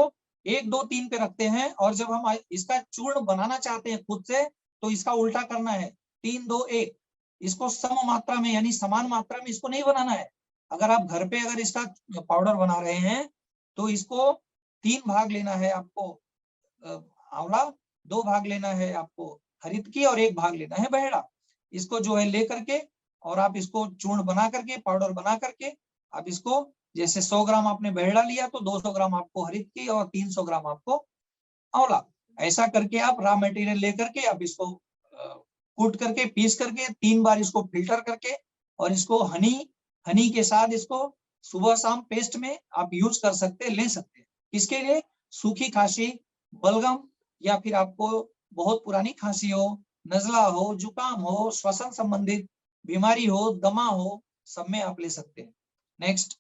1, 2, 3 पे रखते हैं, और जब हम इसका चूर्ण बनाना चाहते हैं खुद से, तो इसका उल्टा करना है, 3, 2, 1। इसको सम मात्रा में यानी समान मात्रा में इसको नहीं बनाना है। अगर आप घर पे अगर इसका पाउडर बना रहे हैं तो इसको 3 भाग लेना है आपको आंवला, 2 भाग लेना है आपको हरितकी, और 1 भाग लेना है बहेड़ा। इसको जो है ले करके, और आप इसको चूर्ण बना करके, पाउडर बना करके, आप इसको जैसे 100 ग्राम आपने बहेड़ा लिया तो 200 ग्राम आपको हरितकी और 300 ग्राम आपको आंवला। ऐसा करके आप रॉ मटेरियल लेकर के आप इसको कूट करके, पीस करके, 3 बार इसको फिल्टर करके, और इसको हनी के साथ इसको सुबह शाम पेस्ट में आप यूज कर सकते हैं, ले सकते हैं। किसके लिए, सूखी खांसी, बलगम, या फिर आपको बहुत पुरानी खांसी हो, नजला हो, जुकाम हो, श्वसन संबंधित बीमारी हो, दमा हो, सब में आप ले सकते हैं। नेक्स्ट,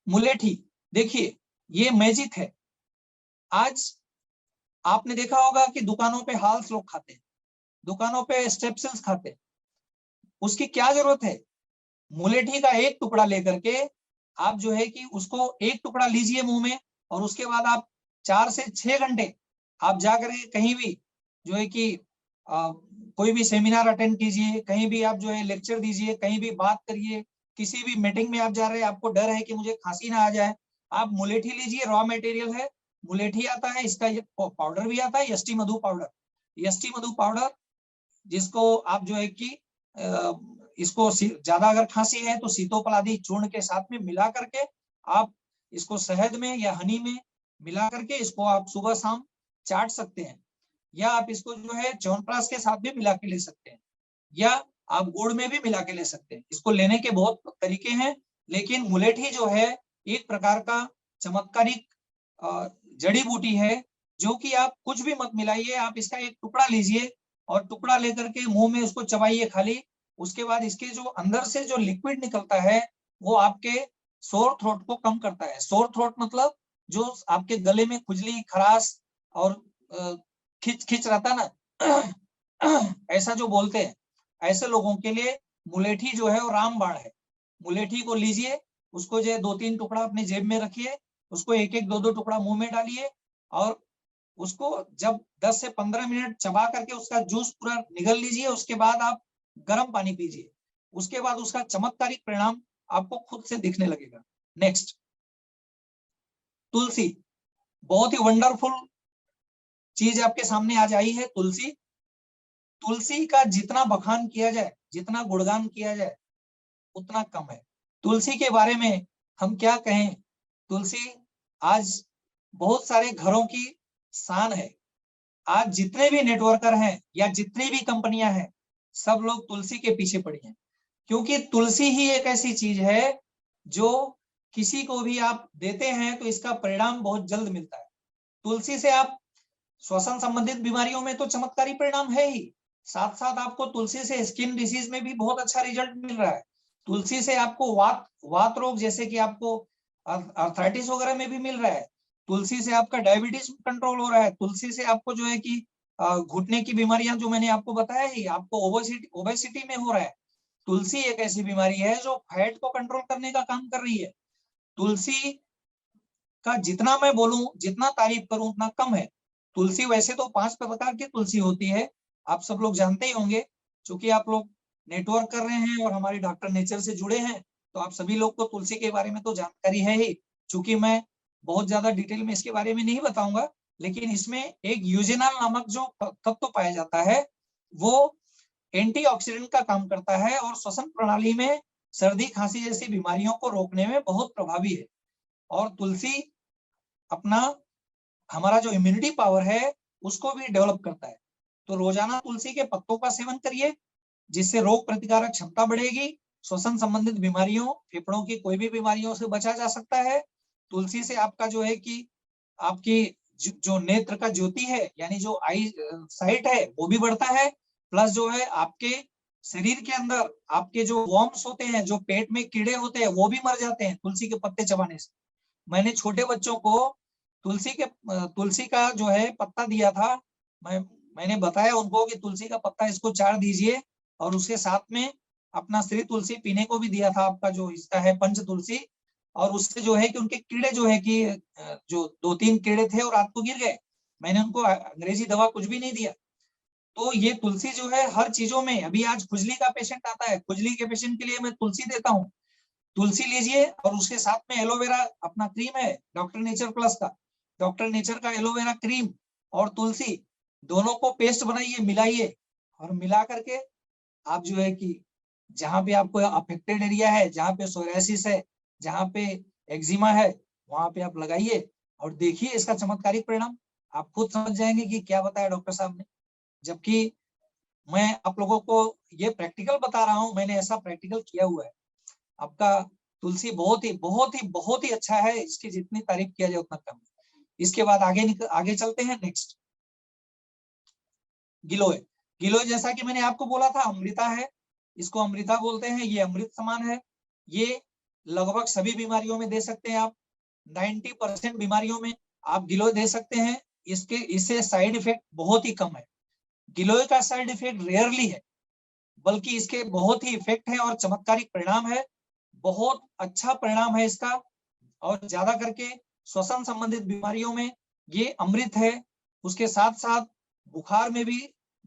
मुलेठी। देखिए ये मैजिक है। आज आपने देखा होगा कि दुकानों पे हाल्स लोग खाते हैं, दुकानों पे स्टेप्सिल्स खाते हैं। उसकी क्या जरूरत है, मुलेठी का एक टुकड़ा लेकर के आप जो है कि उसको एक टुकड़ा लीजिए मुंह में, और उसके बाद आप 4 से 6 घंटे आप जाकर कहीं भी जो है कि कोई भी सेमिनार अटेंड कीजिए, कहीं भी आप जो है लेक्चर दीजिए, कहीं भी बात करिए, किसी भी मीटिंग में आप जा रहे हैं, आपको डर है कि मुझे खांसी ना आ जाए, आप मुलेठी लीजिए, रॉ मटेरियल है, मुलेठी आता है, इसका पाउडर भी आता है, यष्टि मधु पाउडर। यष्टि मधु पाउडर जिसको आप जो है कि इसको ज्यादा अगर खांसी है तो सीतोपल आदि चूर्ण के साथ में मिला करके आप इसको शहद में या हनी में मिला करके इसको आप सुबह शाम चाट सकते हैं, या आप इसको जो है च्यवनप्राश के साथ भी मिला के ले सकते हैं, या आप गुड़ में भी मिला के ले सकते हैं। इसको लेने के बहुत तरीके हैं, लेकिन मुलेठी जो है एक प्रकार का चमत्कारिक जड़ी बूटी है, जो कि आप कुछ भी मत मिलाइए, आप इसका एक टुकड़ा लीजिए और टुकड़ा लेकर के मुंह में उसको चबाइए खाली, उसके बाद इसके जो अंदर से जो लिक्विड निकलता है वो आपके सोर थ्रोट को कम करता है। सोर थ्रोट मतलब जो आपके गले में खुजली, खराश और खिंच खिंच रहता है ना, ऐसा जो बोलते हैं, ऐसे लोगों के लिए मुलेठी जो है वो रामबाण है। मुलेठी को लीजिए, उसको जो है 2-3 टुकड़ा अपने जेब में रखिए, उसको 1-1, 2-2 टुकड़ा मुंह में डालिए और उसको जब 10 से 15 मिनट चबा करके उसका जूस पूरा निगल लीजिए, उसके बाद आप गर्म पानी पीजिए। उसके बाद उसका चमत्कारिक परिणाम आपको खुद से दिखने लगेगा। नेक्स्ट, तुलसी, बहुत ही वंडरफुल चीज आपके सामने आज आई है। तुलसी, तुलसी का जितना बखान किया जाए, जितना गुणगान किया जाए, उतना कम है। तुलसी के बारे में हम क्या कहें, तुलसी आज बहुत सारे घरों की शान है। आज जितने भी नेटवर्कर हैं या जितनी भी कंपनियां हैं, सब लोग तुलसी के पीछे पड़ी हैं, क्योंकि तुलसी ही एक ऐसी चीज है जो किसी को भी आप देते हैं तो इसका परिणाम बहुत जल्द मिलता है। तुलसी से आप श्वसन संबंधित बीमारियों में तो चमत्कारी परिणाम है ही, साथ साथ आपको तुलसी से स्किन डिसीज में भी बहुत अच्छा रिजल्ट मिल रहा है। तुलसी से आपको वात रोग जैसे कि आपको आर्थराइटिस वगैरह में भी मिल रहा है। तुलसी से आपका डायबिटीज कंट्रोल हो रहा है। तुलसी से आपको जो है कि घुटने की बीमारियां जो मैंने आपको बताया ही, आपको ओबेसिटी में हो रहा है। तुलसी एक ऐसी बीमारी है जो फैट को कंट्रोल करने का काम कर रही है। तुलसी का जितना मैं बोलूं, जितना तारीफ करूं उतना कम है। तुलसी वैसे तो 5 प्रकार की तुलसी होती है, आप सब लोग जानते ही होंगे, क्योंकि आप लोग नेटवर्क कर रहे हैं और हमारी डॉक्टर नेचर से जुड़े हैं, तो आप सभी लोग को तुलसी के बारे में तो जानकारी है ही। चूंकि मैं बहुत ज्यादा डिटेल में इसके बारे में नहीं बताऊंगा, लेकिन इसमें एक यूजेनॉल नामक जो तत्व पाया जाता है, वो एंटीऑक्सीडेंट का काम करता है और श्वसन प्रणाली में सर्दी खांसी जैसी बीमारियों को रोकने में बहुत प्रभावी है। और तुलसी अपना हमारा जो इम्यूनिटी पावर है उसको भी डेवलप करता है। तो रोजाना तुलसी के पत्तों का सेवन करिए, जिससे रोग प्रतिकारक क्षमता बढ़ेगी, श्वसन संबंधित बीमारियों, फेफड़ों की कोई भी बीमारियों से बचा जा सकता है। तुलसी से आपका जो है कि आपकी जो नेत्र का ज्योति है, यानी जो आई साइट है, वो भी बढ़ता है। प्लस जो है आपके शरीर के अंदर आपके जो वॉर्म्स होते हैं, जो पेट में कीड़े होते हैं, वो भी मर जाते हैं तुलसी के पत्ते चबाने से। मैंने छोटे बच्चों को तुलसी का जो है पत्ता दिया था। मैंने बताया उनको कि तुलसी का पत्ता इसको चार दीजिए, और उसके साथ में अपना श्री तुलसी पीने को भी दिया था, आपका जो इसका है पंच तुलसी। और उससे जो है कि उनके कीड़े जो है कि जो 2-3 कीड़े थे और रात को गिर गए। मैंने उनको अंग्रेजी दवा कुछ भी नहीं दिया। तो ये तुलसी जो है हर चीजों में, अभी आज खुजली का पेशेंट आता है, खुजली के पेशेंट के लिए मैं तुलसी देता हूँ। तुलसी लीजिए और उसके साथ में एलोवेरा अपना क्रीम है डॉक्टर नेचर प्लस का, डॉक्टर नेचर का एलोवेरा क्रीम और तुलसी दोनों को पेस्ट बनाइए, मिलाइए, और मिला करके आप जो है कि जहां पे आपको अफेक्टेड एरिया है, जहां पे सोरायसिस है, जहां पे एक्जिमा है, वहां पे आप लगाइए और देखिए इसका चमत्कारिक परिणाम। आप खुद समझ जाएंगे कि क्या बताया डॉक्टर साहब ने। जबकि मैं आप लोगों को ये प्रैक्टिकल बता रहा हूँ, मैंने ऐसा प्रैक्टिकल किया हुआ है। आपका तुलसी बहुत ही बहुत ही बहुत ही अच्छा है, इसकी जितनी तारीफ किया जाए उतना कम है। इसके बाद आगे चलते हैं। नेक्स्ट, गिलोय। गिलोय जैसा कि मैंने आपको बोला था, अमृता है, इसको अमृता बोलते हैं, ये अमृत समान है। ये लगभग सभी बीमारियों में दे सकते हैं आप, 90% बीमारियों में आप गिलोय दे सकते हैं। इससे साइड इफेक्ट बहुत ही कम है। गिलोय का साइड इफेक्ट रेयरली है, बल्कि इसके बहुत ही इफेक्ट है और चमत्कारिक परिणाम है। बहुत अच्छा परिणाम है इसका, और ज्यादा करके श्वसन संबंधित बीमारियों में ये अमृत है। उसके साथ साथ बुखार में भी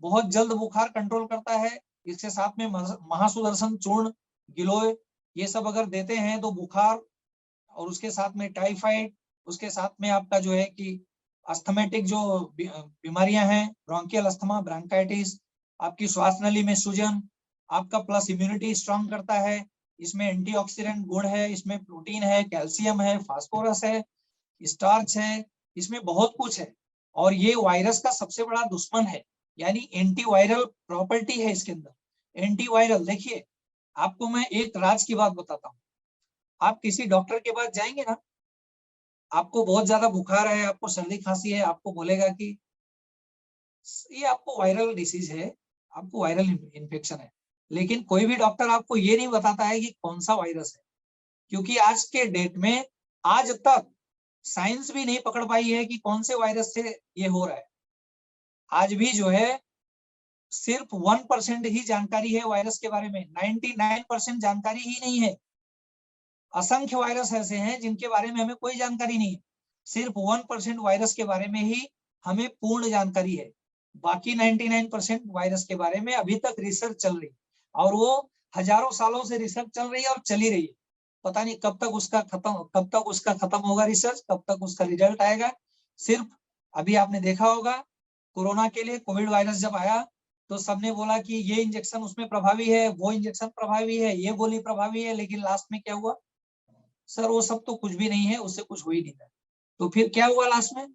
बहुत जल्द बुखार कंट्रोल करता है। इसके साथ में महासुदर्शन चूर्ण, गिलोय, ये सब अगर देते हैं तो बुखार, और उसके साथ में टाइफाइड, उसके साथ में आपका जो है कि अस्थमेटिक जो बीमारियां हैं, ब्रोंकियल अस्थमा, ब्रोंकाइटिस, आपकी श्वास नली में सूजन, आपका प्लस इम्यूनिटी स्ट्रांग करता है। इसमें एंटीऑक्सीडेंट गुण है, इसमें प्रोटीन है, कैल्शियम है, फास्फोरस है, स्टार्च है, इसमें बहुत कुछ है। और ये वायरस का सबसे बड़ा दुश्मन है, यानी एंटीवायरल प्रॉपर्टी है इसके अंदर। एंटीवायरल, देखिए आपको मैं एक राज की बात बताता हूँ। आप किसी डॉक्टर के पास जाएंगे ना, आपको बहुत ज्यादा बुखार है, आपको सर्दी खांसी है, आपको बोलेगा कि ये आपको वायरल डिसीज है, आपको वायरल इन्फेक्शन है। लेकिन कोई भी डॉक्टर आपको ये नहीं बताता है कि कौन सा वायरस है, क्योंकि आज के डेट में आज तक साइंस भी नहीं पकड़ पाई है कि कौन से वायरस से ये हो रहा है। आज भी जो है सिर्फ 1% ही जानकारी है वायरस के बारे में, 99% जानकारी ही नहीं है। असंख्य वायरस ऐसे हैं जिनके बारे में हमें कोई जानकारी नहीं है। सिर्फ 1% वायरस के बारे में ही हमें पूर्ण जानकारी है। बाकी 99% वायरस के बारे में अभी तक रिसर्च चल रही है, और वो हजारों सालों से रिसर्च चल रही है और चली रही है। पता नहीं कब तक उसका खत्म होगा रिसर्च, कब तक उसका रिजल्ट आएगा। सिर्फ अभी आपने देखा होगा कोरोना के लिए कोविड वायरस जब आया तो सबने बोला कि ये इंजेक्शन उसमें प्रभावी है, वो इंजेक्शन प्रभावी है, ये गोली प्रभावी है, लेकिन लास्ट में क्या हुआ? सर वो सब तो कुछ भी नहीं है, उससे कुछ हो ही नहीं रहा। तो फिर क्या हुआ लास्ट में?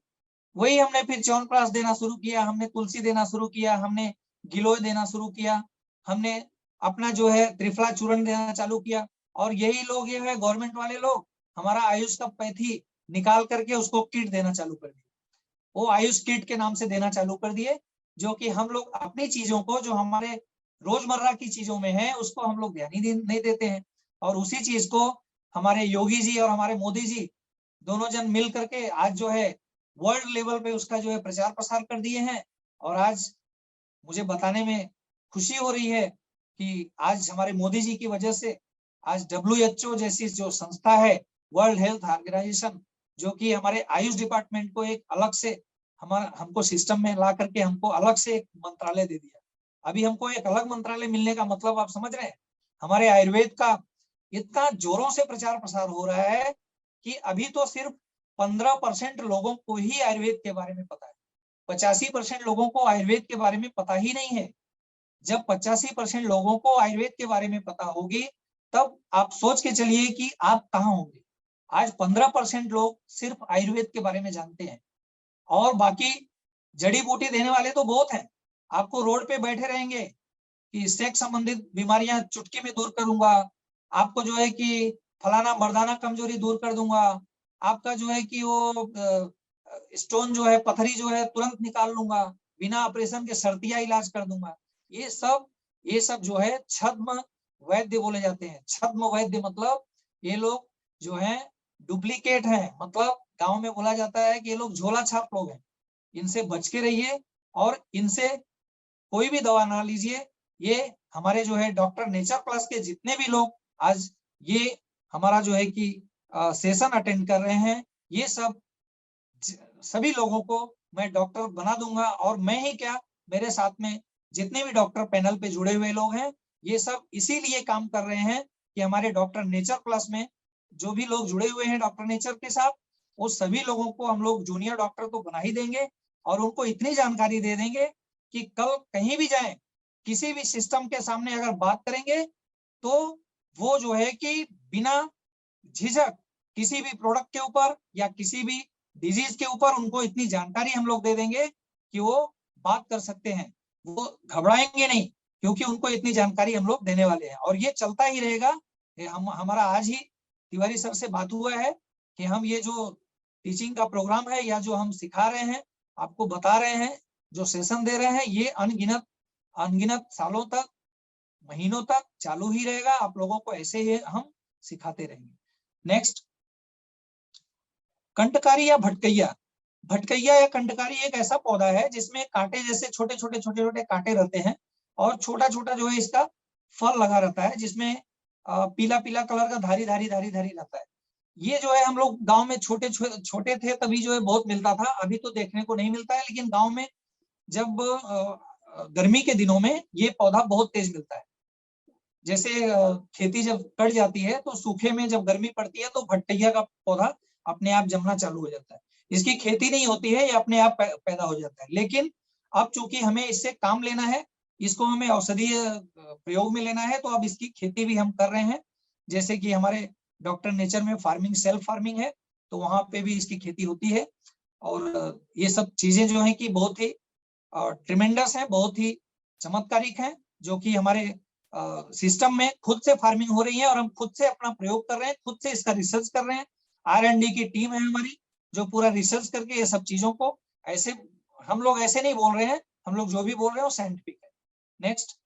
वही हमने फिर च्यवनप्राश देना शुरू किया, हमने तुलसी देना शुरू किया, हमने गिलोय देना शुरू किया, हमने अपना जो है त्रिफला चूर्ण देना चालू किया। और यही लोग ये है गवर्नमेंट वाले लोग हमारा आयुष का पैथी निकाल करके उसको किट देना चालू कर दिया। वो आयुष किट के नाम से देना चालू कर दिए, जो कि हम लोग अपनी चीजों को जो हमारे रोजमर्रा की चीजों में है उसको हम लोग ध्यान ही नहीं देते हैं। और उसी चीज को हमारे योगी जी और हमारे मोदी जी दोनों जन मिल करके आज जो है वर्ल्ड लेवल पे उसका जो है प्रचार प्रसार कर दिए हैं। और आज मुझे बताने में खुशी हो रही है कि आज हमारे मोदी जी की वजह से आज WHO जैसी जो संस्था है, वर्ल्ड हेल्थ ऑर्गेनाइजेशन, जो कि हमारे आयुष डिपार्टमेंट को एक अलग से हमको सिस्टम में ला करके हमको अलग से एक मंत्रालय दे दिया। अभी हमको एक अलग मंत्रालय मिलने का मतलब आप समझ रहे हैं? हमारे आयुर्वेद का इतना जोरों से प्रचार प्रसार हो रहा है कि अभी तो सिर्फ 15% लोगों को ही आयुर्वेद के बारे में पता है। 85% लोगों को आयुर्वेद के बारे में पता ही नहीं है। जब 85% लोगों को आयुर्वेद के बारे में पता होगी, तब आप सोच के चलिए कि आप कहाँ होंगे। आज 15% लोग सिर्फ आयुर्वेद के बारे में जानते हैं, और बाकी जड़ी बूटी देने वाले तो बहुत हैं। आपको रोड पे बैठे रहेंगे कि सेक्स संबंधित बीमारियां चुटकी में दूर करूंगा, आपको जो है कि फलाना मर्दाना कमजोरी दूर कर दूंगा, आपका जो है कि वो स्टोन जो है, पथरी जो है तुरंत निकाल लूंगा, बिना ऑपरेशन के सर्दियां इलाज कर दूंगा। ये सब जो है छद्म वैद्य बोले जाते हैं। छद्म वैद्य मतलब ये लोग जो है डुप्लीकेट हैं, मतलब गांव में बोला जाता है कि ये लोग झोला छाप लोग हैं। इनसे बच के रहिए और इनसे कोई भी दवा ना लीजिए। ये हमारे जो है डॉक्टर नेचर प्लस के जितने भी लोग आज ये हमारा जो है कि सेशन अटेंड कर रहे हैं, ये सभी लोगों को मैं डॉक्टर बना दूंगा। और मैं ही क्या, मेरे साथ में जितने भी डॉक्टर पैनल पे जुड़े हुए लोग हैं, ये सब इसीलिए काम कर रहे हैं कि हमारे डॉक्टर नेचर प्लस में जो भी लोग जुड़े हुए हैं डॉक्टर नेचर के साथ, वो सभी लोगों को हम लोग जूनियर डॉक्टर तो बना ही देंगे, और उनको इतनी जानकारी दे देंगे कि कल कहीं भी जाएं, किसी भी सिस्टम के सामने अगर बात करेंगे तो वो जो है कि बिना झिझक किसी भी प्रोडक्ट के ऊपर या किसी भी डिजीज के ऊपर उनको इतनी जानकारी हम लोग दे देंगे कि वो बात कर सकते हैं। वो घबराएंगे नहीं, क्योंकि उनको इतनी जानकारी हम लोग देने वाले हैं। और ये चलता ही रहेगा। हमारा आज ही तिवारी सर से बात हुआ है कि हम ये जो टीचिंग का प्रोग्राम है या जो हम सिखा रहे हैं, आपको बता रहे हैं, जो सेशन दे रहे हैं, ये अनगिनत सालों तक, महीनों तक चालू ही रहेगा। आप लोगों को ऐसे ही हम सिखाते रहेंगे। नेक्स्ट, कंटकारी या भटकैया। भटकैया या कंटकारी एक ऐसा पौधा है जिसमें कांटे जैसे छोटे छोटे कांटे रहते हैं, और छोटा छोटा जो है इसका फल लगा रहता है, जिसमें पीला पीला कलर का धारी धारी धारी धारी रहता है। ये जो है हम लोग गांव में छोटे थे तभी जो है बहुत मिलता था, अभी तो देखने को नहीं मिलता है। लेकिन गांव में जब गर्मी के दिनों में ये पौधा बहुत तेज मिलता है। जैसे खेती जब कट जाती है तो सूखे में जब गर्मी पड़ती है तो भटकैया का पौधा अपने आप जमना चालू हो जाता है। इसकी खेती नहीं होती है, ये अपने आप पैदा हो जाता है। लेकिन अब चूंकि हमें इससे काम लेना है, इसको हमें औषधीय प्रयोग में लेना है, तो अब इसकी खेती भी हम कर रहे हैं। जैसे कि हमारे डॉक्टर नेचर में फार्मिंग, सेल्फ फार्मिंग है, तो वहां पे भी इसकी खेती होती है। और ये सब चीजें जो है कि बहुत ही ट्रिमेंडस है, बहुत ही चमत्कारिक है, जो कि हमारे सिस्टम में खुद से फार्मिंग हो रही है, और हम खुद से अपना प्रयोग कर रहे हैं, खुद से इसका रिसर्च कर रहे हैं। R&D की टीम है हमारी, जो पूरा रिसर्च करके ये सब चीजों को ऐसे, हम लोग ऐसे नहीं बोल रहे हैं, हम लोग जो भी बोल रहे हैं वो साइंटिफिक है। नेक्स्ट,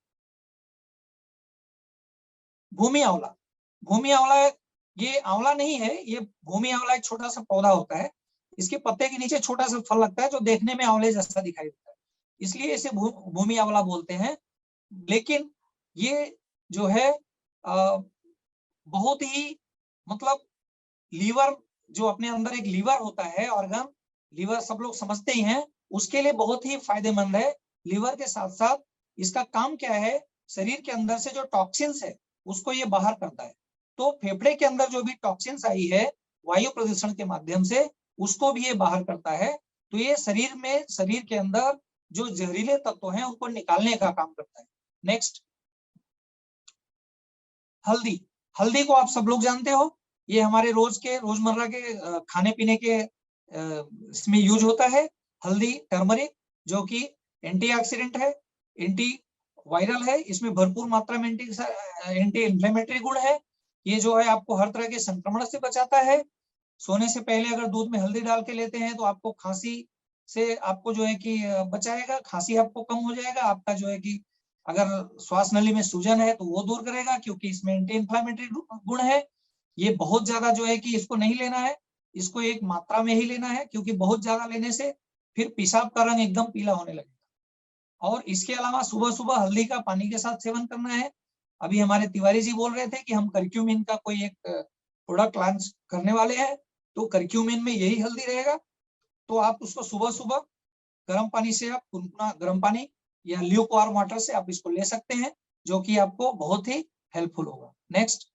भूमि आंवला, भूमि आंवला ये आंवला नहीं है, ये भूमि आंवला एक छोटा सा पौधा होता है, इसके पत्ते के नीचे छोटा सा फल लगता है जो देखने में आंवले जैसा दिखाई देता है, इसलिए इसे भूमि आंवला बोलते हैं। लेकिन ये जो है बहुत ही मतलब लीवर, जो अपने अंदर एक लीवर होता है ऑर्गन, लीवर सब लोग समझते ही हैं, उसके लिए बहुत ही फायदेमंद है। लीवर के साथ साथ इसका काम क्या है, शरीर के अंदर से जो टॉक्सिन्स है उसको ये बाहर करता है। तो फेफड़े के अंदर जो भी टॉक्सिन्स आई है वायु प्रदूषण के माध्यम से, उसको भी ये बाहर करता है। तो ये शरीर में, शरीर के अंदर जो जहरीले तत्व हैं उनको निकालने का काम करता है। नेक्स्ट, हल्दी। हल्दी को आप सब लोग जानते हो, ये हमारे रोजमर्रा के खाने पीने के इसमें यूज होता है। हल्दी, टर्मरिक, जो कि एंटीऑक्सीडेंट है, एंटी वायरल है, इसमें भरपूर मात्रा में एंटी इंफ्लेमेटरी गुण है। ये जो है आपको हर तरह के संक्रमण से बचाता है। सोने से पहले अगर दूध में हल्दी डाल के लेते हैं तो आपको खांसी से आपको जो है कि बचाएगा, खांसी आपको कम हो जाएगा। आपका जो है कि अगर श्वास नली में सूजन है तो वो दूर करेगा, क्योंकि इसमें एंटी इंफ्लेमेटरी गुण है। ये बहुत ज्यादा जो है कि इसको नहीं लेना है, इसको एक मात्रा में ही लेना है, क्योंकि बहुत ज्यादा लेने से फिर पेशाब का रंग एकदम पीला होने लगेगा। और इसके अलावा सुबह सुबह हल्दी का पानी के साथ सेवन करना है। अभी हमारे तिवारी जी बोल रहे थे कि हम करक्यूमिन का कोई एक प्रोडक्ट लॉन्च करने वाले हैं, तो करक्यूमिन में यही हल्दी रहेगा। तो आप उसको सुबह सुबह गर्म पानी से, आप गुनगुना गर्म पानी या ल्यूकवार्म वाटर से आप इसको ले सकते हैं, जो कि आपको बहुत ही हेल्पफुल होगा। नेक्स्ट,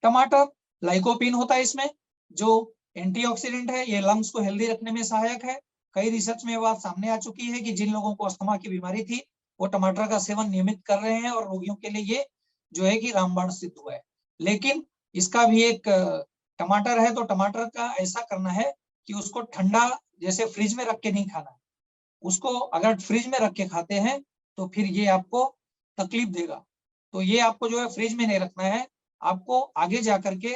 टमाटर, लाइकोपीन होता है इसमें, जो एंटीऑक्सीडेंट है, ये लंग्स को हेल्दी रखने में सहायक है। कई रिसर्च में बात सामने आ चुकी है कि जिन लोगों को अस्थमा की बीमारी थी वो टमाटर का सेवन नियमित कर रहे हैं, और रोगियों के लिए ये जो है कि रामबाण सिद्ध हुआ है। लेकिन इसका भी एक टमाटर है, तो टमाटर का ऐसा करना है कि उसको ठंडा, जैसे फ्रिज में रख के नहीं खाना है। उसको अगर फ्रिज में रख के खाते हैं तो फिर ये आपको तकलीफ देगा। तो ये आपको जो है फ्रिज में नहीं रखना है। आपको आगे जाकर के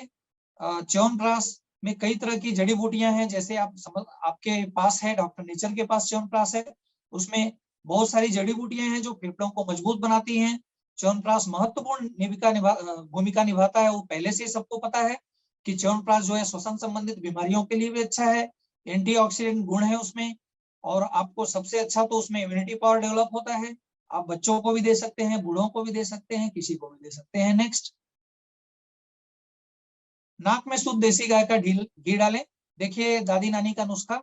च्यवनप्राश में कई तरह की जड़ी बूटियां हैं, जैसे आपके पास है, डॉक्टर नेचर के पास च्यवनप्राश है, उसमें बहुत सारी जड़ी बूटियां हैं जो फेफड़ों को मजबूत बनाती हैं। च्यवनप्राश महत्वपूर्ण भूमिका निभाता है, वो पहले से सबको पता है कि च्यवनप्राश जो है श्वसन संबंधित बीमारियों के लिए भी अच्छा है, एंटीऑक्सीडेंट गुण है उसमें, और आपको सबसे अच्छा तो उसमें इम्यूनिटी पावर डेवलप होता है। आप बच्चों को भी दे सकते हैं, बूढ़ों को भी दे सकते हैं, किसी को भी दे सकते हैं। नेक्स्ट, नाक में शुद्ध देसी गाय का घी डालें। देखिए दादी नानी का नुस्खा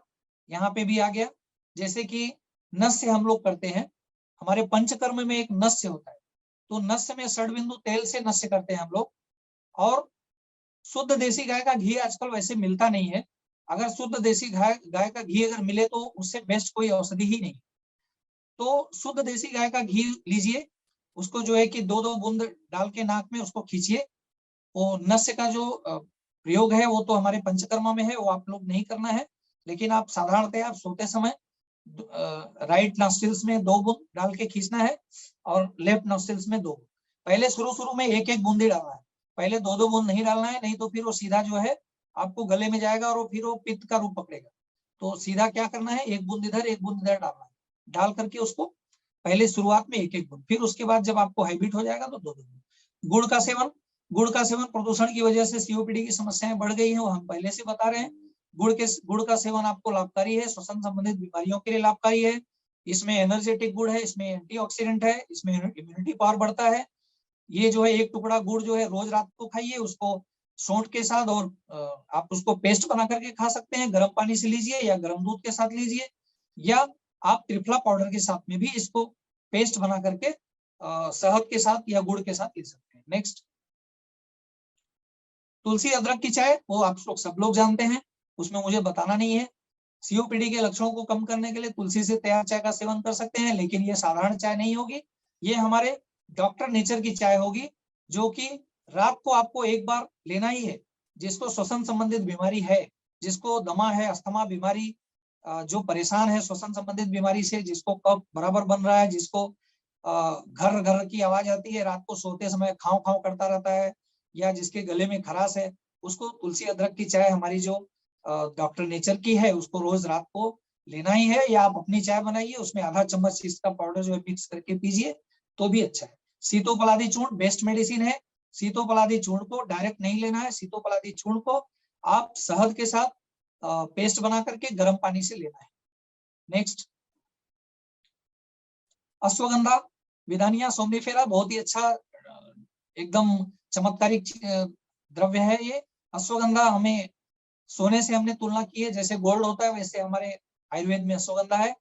यहाँ पे भी आ गया। जैसे कि नस्य हम लोग करते हैं, हमारे पंचकर्म में एक नस्य होता है, तो नस्य में षड्बिंदु तेल से नस्य करते हैं हम लोग। और शुद्ध देसी गाय का घी आजकल वैसे मिलता नहीं है। अगर शुद्ध देसी गाय का घी अगर मिले तो उससे बेस्ट कोई औषधि ही नहीं। तो शुद्ध देसी गाय का घी लीजिए, उसको जो है कि 2-2 बूंद डाल के नाक में उसको खींचिए। वो नस्य का जो प्रयोग है वो तो हमारे पंचकर्मा में है, वो आप लोग नहीं करना है। लेकिन आप साधारणतः आप सोते समय राइट नॉस्ट्रिल्स में 2 बूंद डाल के खींचना है, और लेफ्ट नॉस्ट्रिल्स में 2 बूंद। पहले शुरू में 1-1 बूंद ही डालना है, पहले 2-2 बूंद नहीं डालना है, नहीं तो फिर वो सीधा जो है आपको गले में जाएगा और फिर वो पित्त का रूप पकड़ेगा। तो सीधा क्या करना है, 1 बूंद इधर 1 बूंद इधर डालना है, डाल करके उसको पहले शुरुआत में 1-1 बूंद, फिर उसके बाद जब आपको हैबिट हो जाएगा तो 2-2 बूंद। गुड़ का सेवन, गुड़ का सेवन प्रदूषण की वजह से सीओपीडी की समस्याएं बढ़ गई हैं, वो हम पहले से बता रहे हैं। गुड़ का सेवन आपको लाभकारी है, श्वसन संबंधित बीमारियों के लिए लाभकारी है। इसमें एनर्जेटिक गुड़ है, इसमें एंटीऑक्सीडेंट है, इसमें इम्यूनिटी पावर बढ़ता है। ये जो है 1 टुकड़ा गुड़ जो है रोज रात को खाइए, उसको सौंठ के साथ, और आप उसको पेस्ट बना करके खा सकते हैं। गर्म पानी से लीजिए या गर्म दूध के साथ लीजिए, या आप त्रिफला पाउडर के साथ में भी इसको पेस्ट बना करके शहद के साथ या गुड़ के साथ ले सकते हैं। नेक्स्ट, तुलसी अदरक की चाय, वो आप लोग सब लोग जानते हैं, उसमें मुझे बताना नहीं है। सीओपीडी के लक्षणों को कम करने के लिए तुलसी से तैयार चाय का सेवन कर सकते हैं, लेकिन ये साधारण चाय नहीं होगी, ये हमारे डॉक्टर नेचर की चाय होगी, जो कि रात को आपको एक बार लेना ही है। जिसको श्वसन संबंधित बीमारी है, जिसको दमा है, अस्थमा बीमारी, जो परेशान है श्वसन संबंधित बीमारी से, जिसको कफ बराबर बन रहा है, जिसको घर घर की आवाज आती है, रात को सोते समय खाव खाव करता रहता है, या जिसके गले में खराश है, उसको तुलसी अदरक की चाय हमारी जो डॉक्टर नेचर की है, उसको रोज रात को लेना ही है। या आप अपनी चाय बनाइए, उसमें आधा चम्मच इसका पाउडर जो है मिक्स करके पीजिए तो भी अच्छा है। सीतोपलादी चूर्ण बेस्ट मेडिसिन है। सीतोपलादी चूर्ण को डायरेक्ट नहीं लेना है, सीतोपलादी चूर्ण को आप शहद के साथ पेस्ट बना करके गर्म पानी से लेना है। नेक्स्ट, अश्वगंधा विदानिया सोम्निफेरा, बहुत ही अच्छा एकदम चमत्कारिक द्रव्य है ये। अश्वगंधा हमें सोने से हमने तुलना की है, जैसे गोल्ड होता है वैसे हमारे आयुर्वेद में अश्वगंधा है।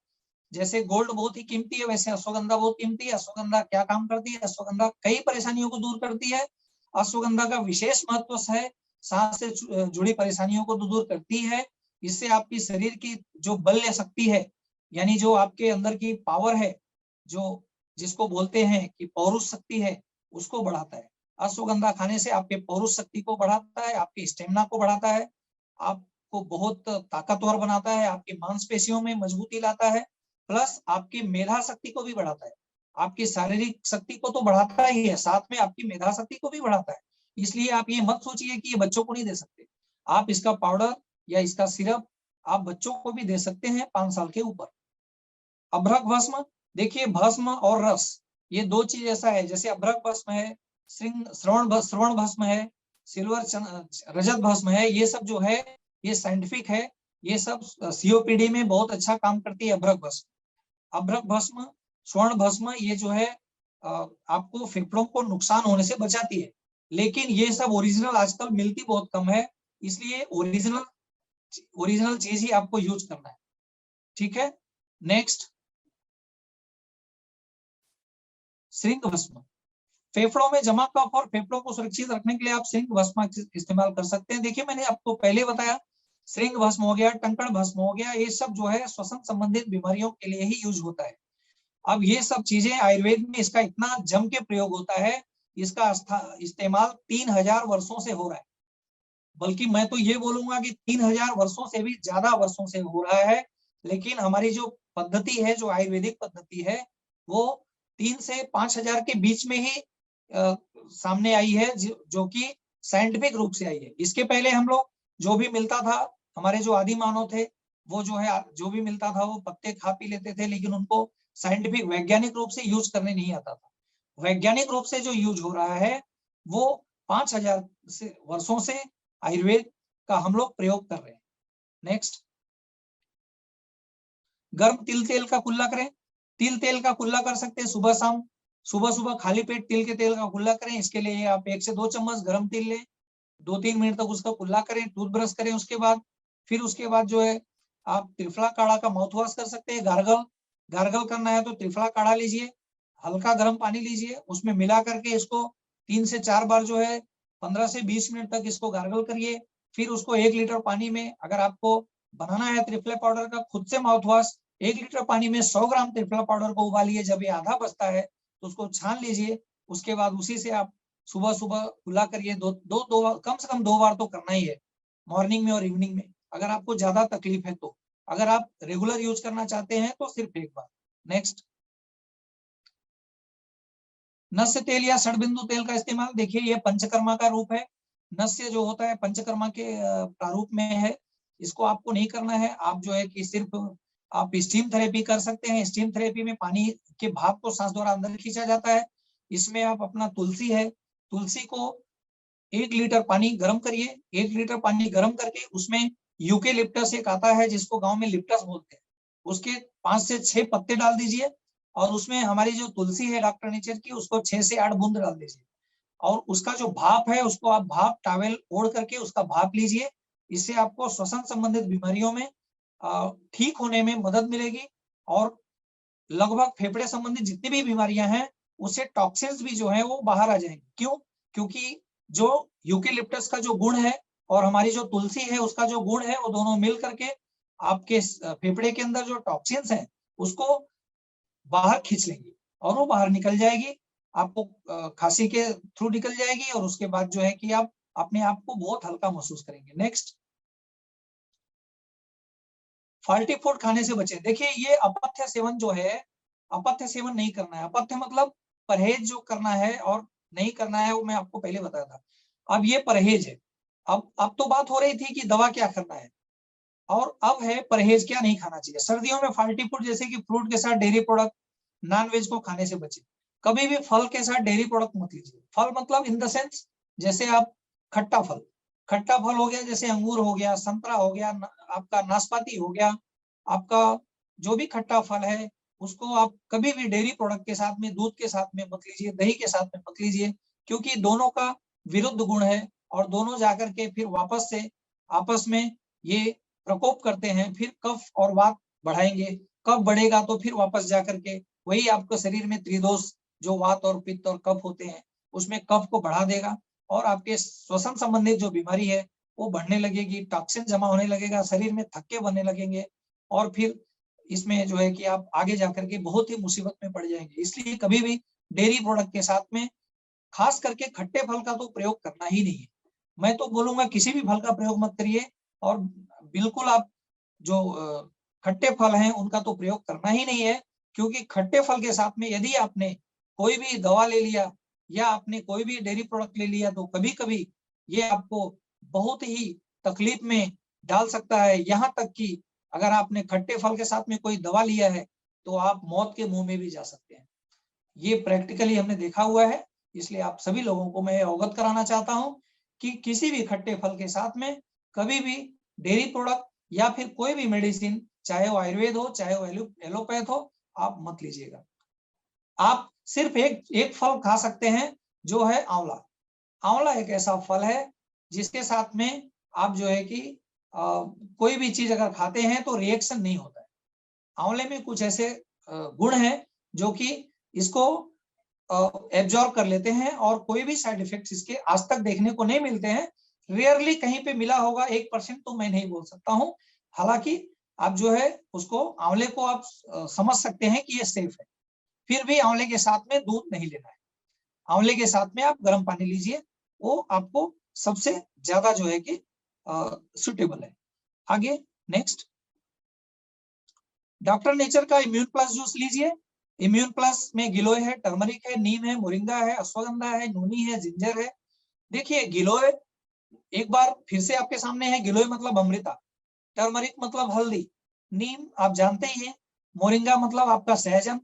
जैसे गोल्ड बहुत ही कीमती है वैसे अश्वगंधा बहुत कीमती है। अश्वगंधा क्या काम करती है? अश्वगंधा कई परेशानियों को दूर करती है। अश्वगंधा का विशेष महत्व है सांस से जुड़ी परेशानियों को दूर करती है। इससे आपकी शरीर की जो बल्य शक्ति है, यानी जो आपके अंदर की पावर है, जो जिसको बोलते हैं कि पौरुष शक्ति है, उसको बढ़ाता है। अश्वगंधा खाने से आपके पौरुष शक्ति को बढ़ाता है, आपकी स्टेमिना को बढ़ाता है, आपको बहुत ताकतवर बनाता है, आपकी मांसपेशियों में मजबूती लाता है, प्लस आपकी मेधा शक्ति को भी बढ़ाता है। आपकी शारीरिक शक्ति को तो बढ़ाता ही है, साथ में आपकी मेधा शक्ति को भी बढ़ाता है। इसलिए आप ये मत सोचिए कि ये बच्चों को नहीं दे सकते। आप इसका पाउडर या इसका सिरप आप बच्चों को भी दे सकते हैं 5 साल के ऊपर। अभ्रक भस्म, देखिए भस्म और रस ये दो चीज ऐसा है, जैसे अभ्रक भस्म है, श्रवण भस्म है, सिल्वर रजत भस्म है, ये सब जो है ये साइंटिफिक है। ये सब सीओपीडी में बहुत अच्छा काम करती है अभ्रक भस्म। अभ्रक भस्म, स्वर्ण भस्म, ये जो है आपको फेफड़ों को नुकसान होने से बचाती है। लेकिन ये सब ओरिजिनल आजकल मिलती बहुत कम है, इसलिए ओरिजिनल चीज ही आपको यूज करना है। ठीक है, नेक्स्ट, श्रिंग भस्म, फेफड़ों में जमा कफ और फेफड़ों को सुरक्षित रखने के लिए आप श्रिंग भस्म इस्तेमाल कर सकते हैं। देखिए मैंने आपको पहले बताया, श्रिंग भस्म हो गया, टंकण भस्म हो गया, ये सब जो है श्वसन संबंधित बीमारियों के लिए ही यूज होता है। अब ये सब चीजें आयुर्वेद में इसका इतना जम के प्रयोग होता है, इसका इस्तेमाल 3000 वर्षों से हो रहा है। बल्कि मैं तो ये बोलूंगा कि 3000 वर्षों से भी ज्यादा वर्षों से हो रहा है। लेकिन हमारी जो पद्धति है, जो आयुर्वेदिक पद्धति है, वो 3 से 5000 के बीच में ही सामने आई है, जो कि साइंटिफिक रूप से आई है। इसके पहले हम लोग जो भी मिलता था, हमारे जो आदि मानव थे, वो जो है जो भी मिलता था वो पत्ते खा पी लेते थे, लेकिन उनको साइंटिफिक वैज्ञानिक रूप से यूज करने नहीं आता था। वैज्ञानिक रूप से जो यूज हो रहा है वो 5000 से वर्षों से आयुर्वेद का हम लोग प्रयोग कर रहे हैं। नेक्स्ट, गर्म तिल तेल का कुल्ला करें। तिल तेल का कुल्ला कर सकते हैं सुबह शाम। सुबह सुबह खाली पेट तिल के तेल का कुल्ला करें। इसके लिए आप 1 से 2 चम्मच गर्म तिल लें, 2-3 मिनट तक उसका कुल्ला करें, टूथब्रश करें। उसके बाद जो है आप त्रिफला काढ़ा का माउथ वॉश कर सकते हैं। गार्गल करना है तो त्रिफला काढ़ा लीजिए, हल्का गर्म पानी लीजिए, उसमें मिला करके इसको 3 से 4 बार जो है 15 से 20 मिनट तक इसको गार्गल करिए। फिर उसको 1 लीटर पानी में, अगर आपको बनाना है त्रिफला पाउडर का खुद से माउथ वॉश, 1 लीटर पानी में 100 ग्राम त्रिफला पाउडर को उबालिए। जब ये आधा बचता है तो उसको छान लीजिए। उसके बाद उसी से आप सुबह सुबह कुल्ला करिए। कम से कम 2 बार तो करना ही है, मॉर्निंग में और इवनिंग में, अगर आपको ज्यादा तकलीफ है तो। अगर आप रेगुलर यूज करना चाहते हैं तो सिर्फ 1 बार। नेक्स्ट, नस्य तेल या षडबिंदु तेल का इस्तेमाल। देखिए ये पंचकर्मा का रूप है। नस्य जो होता है पंचकर्मा के प्रारूप में है। इसको आपको नहीं करना है। आप जो है कि सिर्फ आप स्टीम थेरेपी कर सकते हैं। स्टीम थेरेपी में पानी के भाप को सांस द्वारा अंदर खींचा जाता है। इसमें आप अपना तुलसी है, तुलसी को 1 लीटर पानी गर्म करिए। 1 लीटर पानी गर्म करके उसमें यूकेलिप्टस एक आता है जिसको गांव में लिप्टस बोलते हैं, उसके 5 से 6 पत्ते डाल दीजिए। और उसमें हमारी जो तुलसी है डॉक्टर नेचर की, उसको 6 से 8 बूंद डाल दीजिए। और उसका जो भाप है उसको आप भाप टॉवेल ओढ़ करके उसका भाप लीजिए। इससे आपको श्वसन संबंधित बीमारियों में ठीक होने में मदद मिलेगी। और लगभग फेफड़े संबंधित जितनी भी बीमारियां हैं उससे टॉक्सिन्स भी जो है वो बाहर आ जाएंगे। क्यों? क्योंकि जो यूकेलिप्टस का जो गुण है और हमारी जो तुलसी है उसका जो गुण है, वो दोनों मिल करके आपके फेफड़े के अंदर जो टॉक्सिन्स हैं उसको बाहर खींच लेंगी और वो बाहर निकल जाएगी। आपको खांसी के थ्रू निकल जाएगी और उसके बाद जो है कि आप अपने आप को बहुत हल्का महसूस करेंगे। नेक्स्ट, फाल्टी फूड खाने से बचें। देखिए ये अपथ्य सेवन जो है, अपथ्य सेवन नहीं करना है। अपथ्य मतलब परहेज जो करना है और नहीं करना है, वो मैं आपको पहले बताया था। अब ये परहेज है। अब तो बात हो रही थी कि दवा क्या करना है, और अब है परहेज क्या नहीं खाना चाहिए। सर्दियों में फाल्टी फूड जैसे कि फ्रूट के साथ डेयरी प्रोडक्ट, नॉन वेज को खाने से बचे। कभी भी फल के साथ डेयरी प्रोडक्ट मत लीजिए। फल मतलब इन द सेंस जैसे आप खट्टा फल हो गया, जैसे अंगूर हो गया, संतरा हो गया, आपका नाशपाती हो गया, आपका जो भी खट्टा फल है उसको आप कभी भी डेयरी प्रोडक्ट के साथ में, दूध के साथ में मत लीजिए, दही के साथ में मत लीजिए, क्योंकि दोनों का विरुद्ध गुण है और दोनों जाकर के फिर वापस से आपस में ये प्रकोप करते हैं, फिर कफ और वात बढ़ाएंगे। कफ बढ़ेगा तो फिर वापस जाकर के वही आपको शरीर में त्रिदोष जो वात और पित्त और कफ होते हैं उसमें कफ को बढ़ा देगा और आपके श्वसन संबंधित जो बीमारी है वो बढ़ने लगेगी, टॉक्सिन जमा होने लगेगा, शरीर में थक्के बनने लगेंगे और फिर इसमें जो है कि आप आगे जाकर के बहुत ही मुसीबत में पड़ जाएंगे। इसलिए कभी भी डेयरी प्रोडक्ट के साथ में खास करके खट्टे फल का तो प्रयोग करना ही नहीं है। मैं तो बोलूंगा किसी भी फल का प्रयोग मत करिए और बिल्कुल आप जो खट्टे फल हैं उनका तो प्रयोग करना ही नहीं है, क्योंकि खट्टे फल के साथ में यदि आपने कोई भी दवा ले लिया या आपने कोई भी डेयरी प्रोडक्ट ले लिया तो कभी कभी ये आपको बहुत ही तकलीफ में डाल सकता है। यहाँ तक कि अगर आपने खट्टे फल के साथ में कोई दवा लिया है तो आप मौत के मुंह में भी जा सकते हैं। ये प्रैक्टिकली हमने देखा हुआ है, इसलिए आप सभी लोगों को मैं अवगत कराना चाहता हूं कि किसी भी खट्टे फल के साथ में कभी भी डेयरी प्रोडक्ट या फिर कोई भी मेडिसिन, चाहे वो आयुर्वेद हो चाहे वो एलोपैथ हो, आप मत लीजिएगा। आप सिर्फ एक फल खा सकते हैं जो है आंवला। आंवला एक ऐसा फल है जिसके साथ में आप जो है कि कोई भी चीज अगर खाते हैं तो रिएक्शन नहीं होता है। आंवले में कुछ ऐसे गुण हैं जो कि इसको एब्जॉर्ब कर लेते हैं और कोई भी साइड इफेक्ट्स इसके आज तक देखने को नहीं मिलते हैं। रेयरली कहीं पे मिला होगा 1% तो मैं नहीं बोल सकता हूं। हालांकि आप जो है उसको आंवले को आप समझ सकते हैं कि ये सेफ है। फिर भी आंवले के साथ में दूध नहीं लेना है। आंवले के साथ में आप गर्म पानी लीजिए, वो आपको सबसे ज्यादा जो है कि सुटेबल है। आगे नेक्स्ट, डॉक्टर नेचर का इम्यून प्लस जूस लीजिए। इम्यून प्लस में गिलोय है, टर्मरिक है, नीम है, मोरिंगा है, अश्वगंधा है, नूनी है, जिंजर है। देखिए गिलोय एक बार फिर से आपके सामने है। गिलोय मतलब अमृता, टर्मरिक मतलब हल्दी, नीम आप जानते ही हैं, मोरिंगा मतलब आपका सहजन,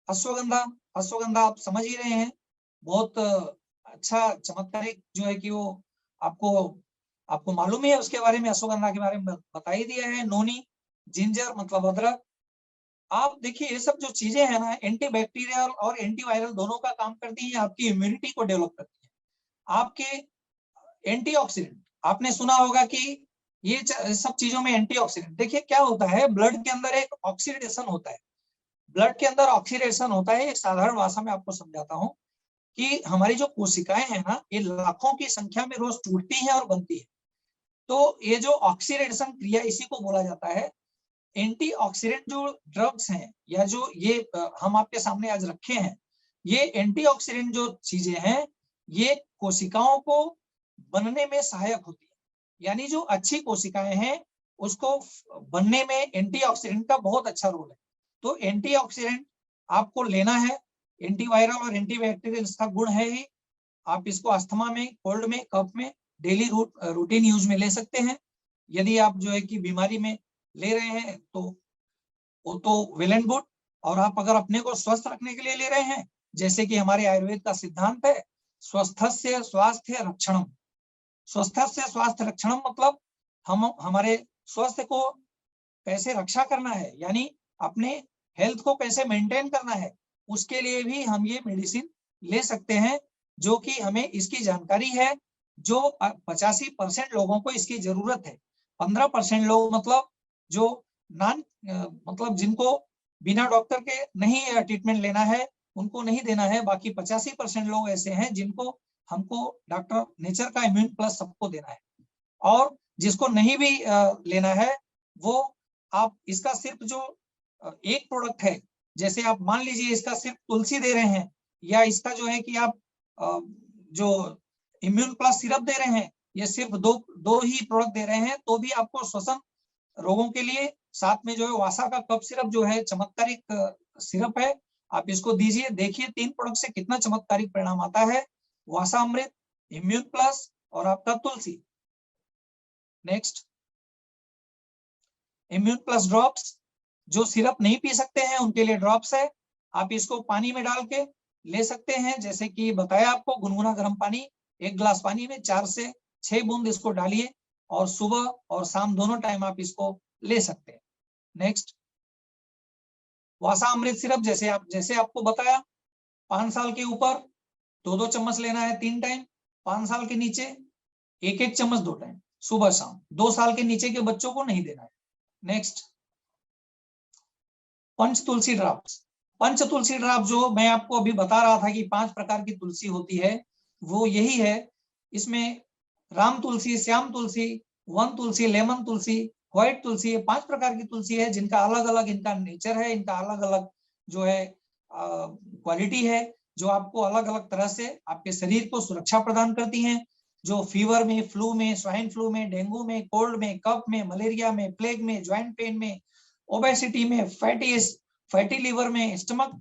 अश्वगंधा आप समझ ही रहे हैं, बहुत अच्छा चमत्कारिक जो है कि वो आपको मालूम ही है उसके बारे में, अश्वगंधा के बारे में बता ही दिया है। नोनी, जिंजर मतलब अदरक। आप देखिए ये सब जो चीजें हैं ना, एंटी बैक्टीरियल और एंटीवायरल दोनों का काम करती हैं, आपकी इम्यूनिटी को डेवलप करती है। आपके एंटीऑक्सीडेंट, आपने सुना होगा कि ये सब चीजों में एंटीऑक्सीडेंट, देखिए क्या होता है, ब्लड के अंदर एक ऑक्सीडेशन होता है। ब्लड के अंदर ऑक्सीडेशन होता है, एक साधारण भाषा में आपको समझाता हूँ कि हमारी जो कोशिकाएं हैं ना, ये लाखों की संख्या में रोज टूटती हैं और बनती है। तो ये जो ऑक्सीडेशन क्रिया, इसी को बोला जाता है। एंटीऑक्सीडेंट जो ड्रग्स हैं या जो ये हम आपके सामने आज रखे हैं, ये एंटीऑक्सीडेंट जो चीजें हैं ये कोशिकाओं को बनने में सहायक होती है। यानी जो अच्छी कोशिकाएं हैं उसको बनने में एंटीऑक्सीडेंट का बहुत अच्छा रोल है। तो एंटीऑक्सीडेंट आपको लेना है, एंटीवायरल और एंटीबैक्टीरियल इसका गुण है ही। आप इसको अस्थमा में, कोल्ड में, कफ में डेली रूटीन यूज में ले सकते हैं। यदि आप जो है कि बीमारी में ले रहे हैं तो वो तो वेल एंड गुड, और आप अगर अपने को स्वस्थ रखने के लिए ले रहे हैं, जैसे कि हमारे आयुर्वेद का सिद्धांत है, स्वस्थस्य स्वास्थ्य रक्षणम। स्वस्थस्य स्वास्थ्य रक्षणम मतलब हम हमारे स्वास्थ्य को कैसे रक्षा करना है, यानी अपने हेल्थ को कैसे मेंटेन करना है, उसके लिए भी हम ये मेडिसिन ले सकते हैं, जो कि हमें इसकी जानकारी है। जो 85% लोगों को इसकी जरूरत है। 15% लोग मतलब जो मतलब जिनको बिना डॉक्टर के नहीं ट्रीटमेंट लेना है, उनको नहीं देना है। बाकी 85% लोग ऐसे हैं जिनको हमको डॉक्टर नेचर का इम्यून प्लस सबको देना है। और जिसको नहीं भी लेना है, वो आप इसका सिर्फ जो एक प्रोडक्ट है, जैसे आप मान लीजिए इसका सिर्फ तुलसी दे रहे हैं, या इसका जो है कि आप जो इम्यून प्लस सिरप दे रहे हैं, ये सिर्फ दो ही प्रोडक्ट दे रहे हैं, तो भी आपको श्वसन रोगों के लिए साथ में जो है वासा का कफ सिरप जो है चमत्कारिक सिरप है, आप इसको दीजिए। देखिए 3 प्रोडक्ट से कितना चमत्कारिक परिणाम आता है। वासा अमृत, इम्यून प्लस और आपका तुलसी। नेक्स्ट, इम्यून प्लस ड्रॉप्स, जो सिरप नहीं पी सकते हैं उनके लिए ड्रॉप्स है। आप इसको पानी में डाल के ले सकते हैं। जैसे कि बताया आपको, गुनगुना गर्म पानी, 1 गिलास पानी में 4 से 6 बूंद इसको डालिए और सुबह और शाम दोनों टाइम आप इसको ले सकते हैं। नेक्स्ट, वासा अमृत सिरप, जैसे आपको बताया, 5 साल के ऊपर 2-2 चम्मच लेना है 3 टाइम, 5 साल के नीचे 1-1 चम्मच 2 टाइम, सुबह शाम। 2 साल के नीचे के बच्चों को नहीं देना है। नेक्स्ट, पंच तुलसी ड्राफ्ट। पंच तुलसी ड्राफ्ट जो मैं आपको अभी बता रहा था कि 5 प्रकार की तुलसी होती है, वो यही है। इसमें राम तुलसी, श्याम तुलसी, वन तुलसी, लेमन तुलसी, व्हाइट तुलसी, ये 5 प्रकार की तुलसी है, जिनका अलग अलग इनका नेचर है, इनका अलग अलग जो है क्वालिटी है, जो आपको अलग अलग तरह से आपके शरीर को सुरक्षा प्रदान करती हैं। जो फीवर में, फ्लू में, स्वाइन फ्लू में, डेंगू में, कोल्ड में, कफ में, मलेरिया में, प्लेग में, ज्वाइंट पेन में, ओबेसिटी में, फैटी लीवर में, स्टमक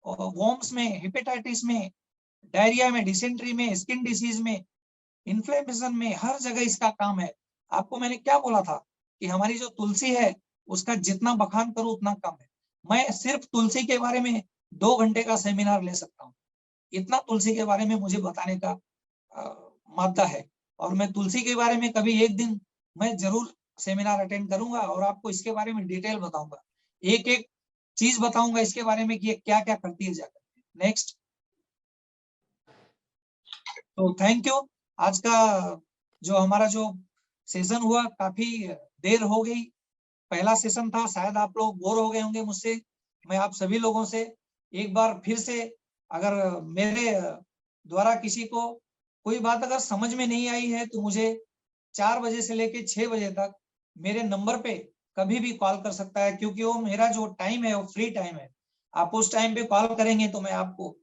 वॉर्म्स में, हेपेटाइटिस में, डायरिया में, डिसेंट्री में, स्किन डिसीज में, इन्फ्लेमेशन में, हर जगह इसका काम है। आपको मैंने क्या बोला था कि हमारी जो तुलसी है उसका जितना बखान करूं उतना कम है। मैं सिर्फ तुलसी के बारे में 2 घंटे का सेमिनार ले सकता हूँ, इतना तुलसी के बारे में मुझे बताने का मादा है। और मैं तुलसी के बारे में कभी एक दिन मैं जरूर सेमिनार अटेंड करूंगा और आपको इसके बारे में डिटेल बताऊंगा, एक एक चीज बताऊंगा इसके बारे में कि ये क्या क्या करती है जाकर। नेक्स्ट, तो थैंक यू। आज का जो हमारा जो सेशन हुआ, काफी देर हो गई, पहला सेशन था, शायद आप लोग बोर हो गए होंगे मुझसे। मैं आप सभी लोगों से एक बार फिर से, अगर मेरे द्वारा किसी को कोई बात अगर समझ में नहीं आई है तो मुझे 4 बजे से लेके 6 बजे तक मेरे नंबर पे कभी भी कॉल कर सकता है, क्योंकि वो मेरा जो टाइम है वो फ्री टाइम है। आप उस टाइम पे कॉल करेंगे तो मैं आपको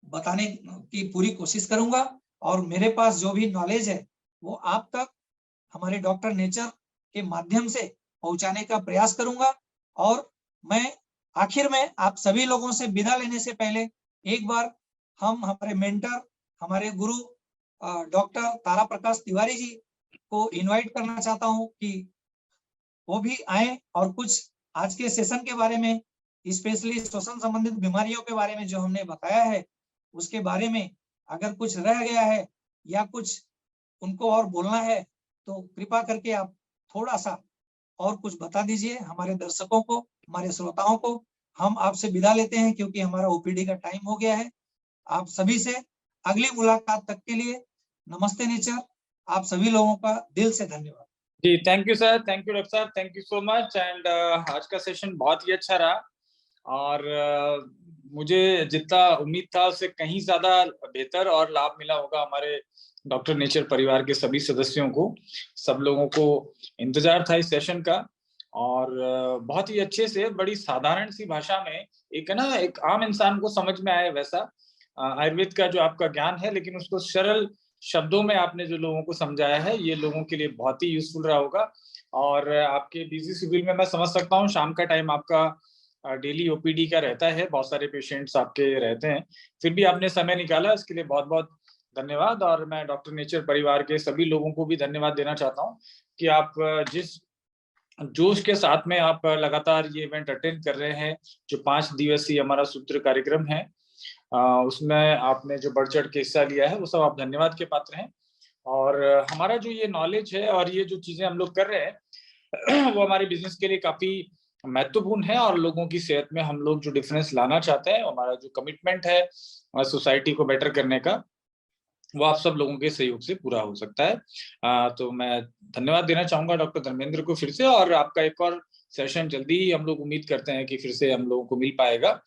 बताने की पूरी कोशिश करूंगा, और मेरे पास जो भी नॉलेज है वो आप तक हमारे डॉक्टर नेचर के माध्यम से पहुंचाने का प्रयास करूंगा। और मैं आखिर में आप सभी लोगों से विदा लेने से पहले एक बार हम हमारे मेंटर, हमारे गुरु डॉक्टर तारा प्रकाश तिवारी जी को इनवाइट करना चाहता हूं कि वो भी आए और कुछ आज के सेशन के बारे में, स्पेशली श्वसन संबंधित बीमारियों के बारे में जो हमने बताया है उसके बारे में अगर कुछ रह गया है या कुछ उनको और बोलना है तो कृपा करके आप थोड़ा सा और कुछ बता दीजिए हमारे दर्शकों को, हमारे श्रोताओं को। हम आपसे विदा लेते हैं क्योंकि हमारा ओपीडी का टाइम हो गया है। आप सभी से अगली मुलाकात तक के लिए नमस्ते नेचर। आप सभी लोगों का दिल से धन्यवाद। जी, thank you sir, thank you doctor साहब, thank you so much. And आज का सेशन बहुत ही अच्छा रहा और मुझे जितना उम्मीद था उससे कहीं ज्यादा बेहतर और लाभ मिला होगा हमारे डॉक्टर नेचर परिवार के सभी सदस्यों को। सब लोगों को इंतजार था इस सेशन का और बहुत ही अच्छे से, बड़ी साधारण सी भाषा में एक आम इंसान को समझ में आए वैसा आयुर्वेद का जो आपका ज्ञान है, लेकिन उसको सरल शब्दों में आपने जो लोगों को समझाया है, ये लोगों के लिए बहुत ही यूजफुल रहा होगा। और आपके बिजी शेड्यूल में मैं समझ सकता हूँ, शाम का टाइम आपका डेली ओपीडी का रहता है, बहुत सारे पेशेंट्स आपके रहते हैं, फिर भी आपने समय निकाला, इसके लिए बहुत बहुत धन्यवाद। और मैं डॉक्टर नेचर परिवार के सभी लोगों को भी धन्यवाद देना चाहता हूँ कि आप जिस जोश के साथ में आप लगातार ये इवेंट अटेंड कर रहे हैं, जो 5 दिवसीय हमारा सूत्र कार्यक्रम है, उसमें आपने जो बढ़ चढ़ के हिस्सा लिया है, वो सब आप धन्यवाद के पात्र हैं। और हमारा जो ये नॉलेज है और ये जो चीजें हम लोग कर रहे हैं वो हमारे बिजनेस के लिए काफी महत्वपूर्ण है, और लोगों की सेहत में हम लोग जो डिफरेंस लाना चाहते हैं, हमारा जो कमिटमेंट है सोसाइटी को बेटर करने का, वो आप सब लोगों के सहयोग से पूरा हो सकता है। तो मैं धन्यवाद देना चाहूंगा डॉक्टर धर्मेंद्र को फिर से, और आपका एक और सेशन जल्दी ही हम लोग उम्मीद करते हैं कि फिर से हम लोगों को मिल पाएगा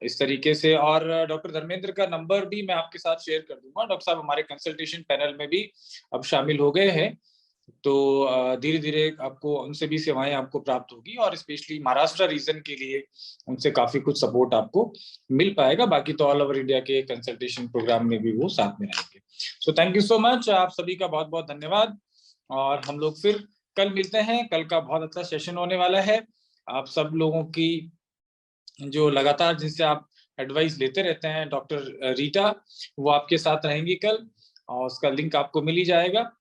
इस तरीके से। और डॉक्टर धर्मेंद्र का नंबर भी मैं आपके साथ शेयर कर दूंगा। डॉक्टर साहब हमारे कंसल्टेशन पैनल में भी अब शामिल हो गए हैं, तो धीरे धीरे आपको उनसे भी सेवाएं आपको प्राप्त होगी, और स्पेशली महाराष्ट्र रीजन के लिए उनसे काफी कुछ सपोर्ट आपको मिल पाएगा। बाकी तो ऑल ओवर इंडिया के कंसल्टेशन प्रोग्राम में भी वो साथ में रहेंगे। So thank you so much, आप सभी का बहुत बहुत धन्यवाद। और हम लोग फिर कल मिलते हैं, कल का बहुत अच्छा सेशन होने वाला है। आप सब लोगों की जो लगातार जिनसे आप एडवाइस लेते रहते हैं, डॉक्टर रीटा, वो आपके साथ रहेंगी कल, और उसका लिंक आपको मिल ही जाएगा।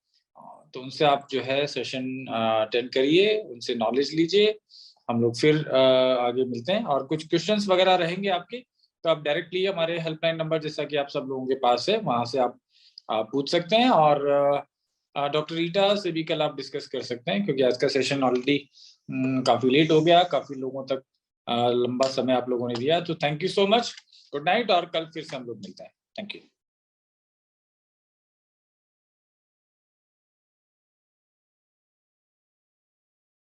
तो उनसे आप जो है सेशन अटेंड करिए, उनसे नॉलेज लीजिए। हम लोग फिर आगे मिलते हैं, और कुछ क्वेश्चंस वगैरह रहेंगे आपके तो आप डायरेक्टली हमारे हेल्पलाइन नंबर जैसा कि आप सब लोगों के पास है वहां से आप पूछ सकते हैं, और डॉक्टर रीटा से भी कल आप डिस्कस कर सकते हैं, क्योंकि आज का सेशन ऑलरेडी काफी लेट हो गया, काफी लोगों तक लंबा समय आप लोगों ने दिया। तो thank you so much, good night, और कल फिर से हम लोग मिलते हैं। Thank you.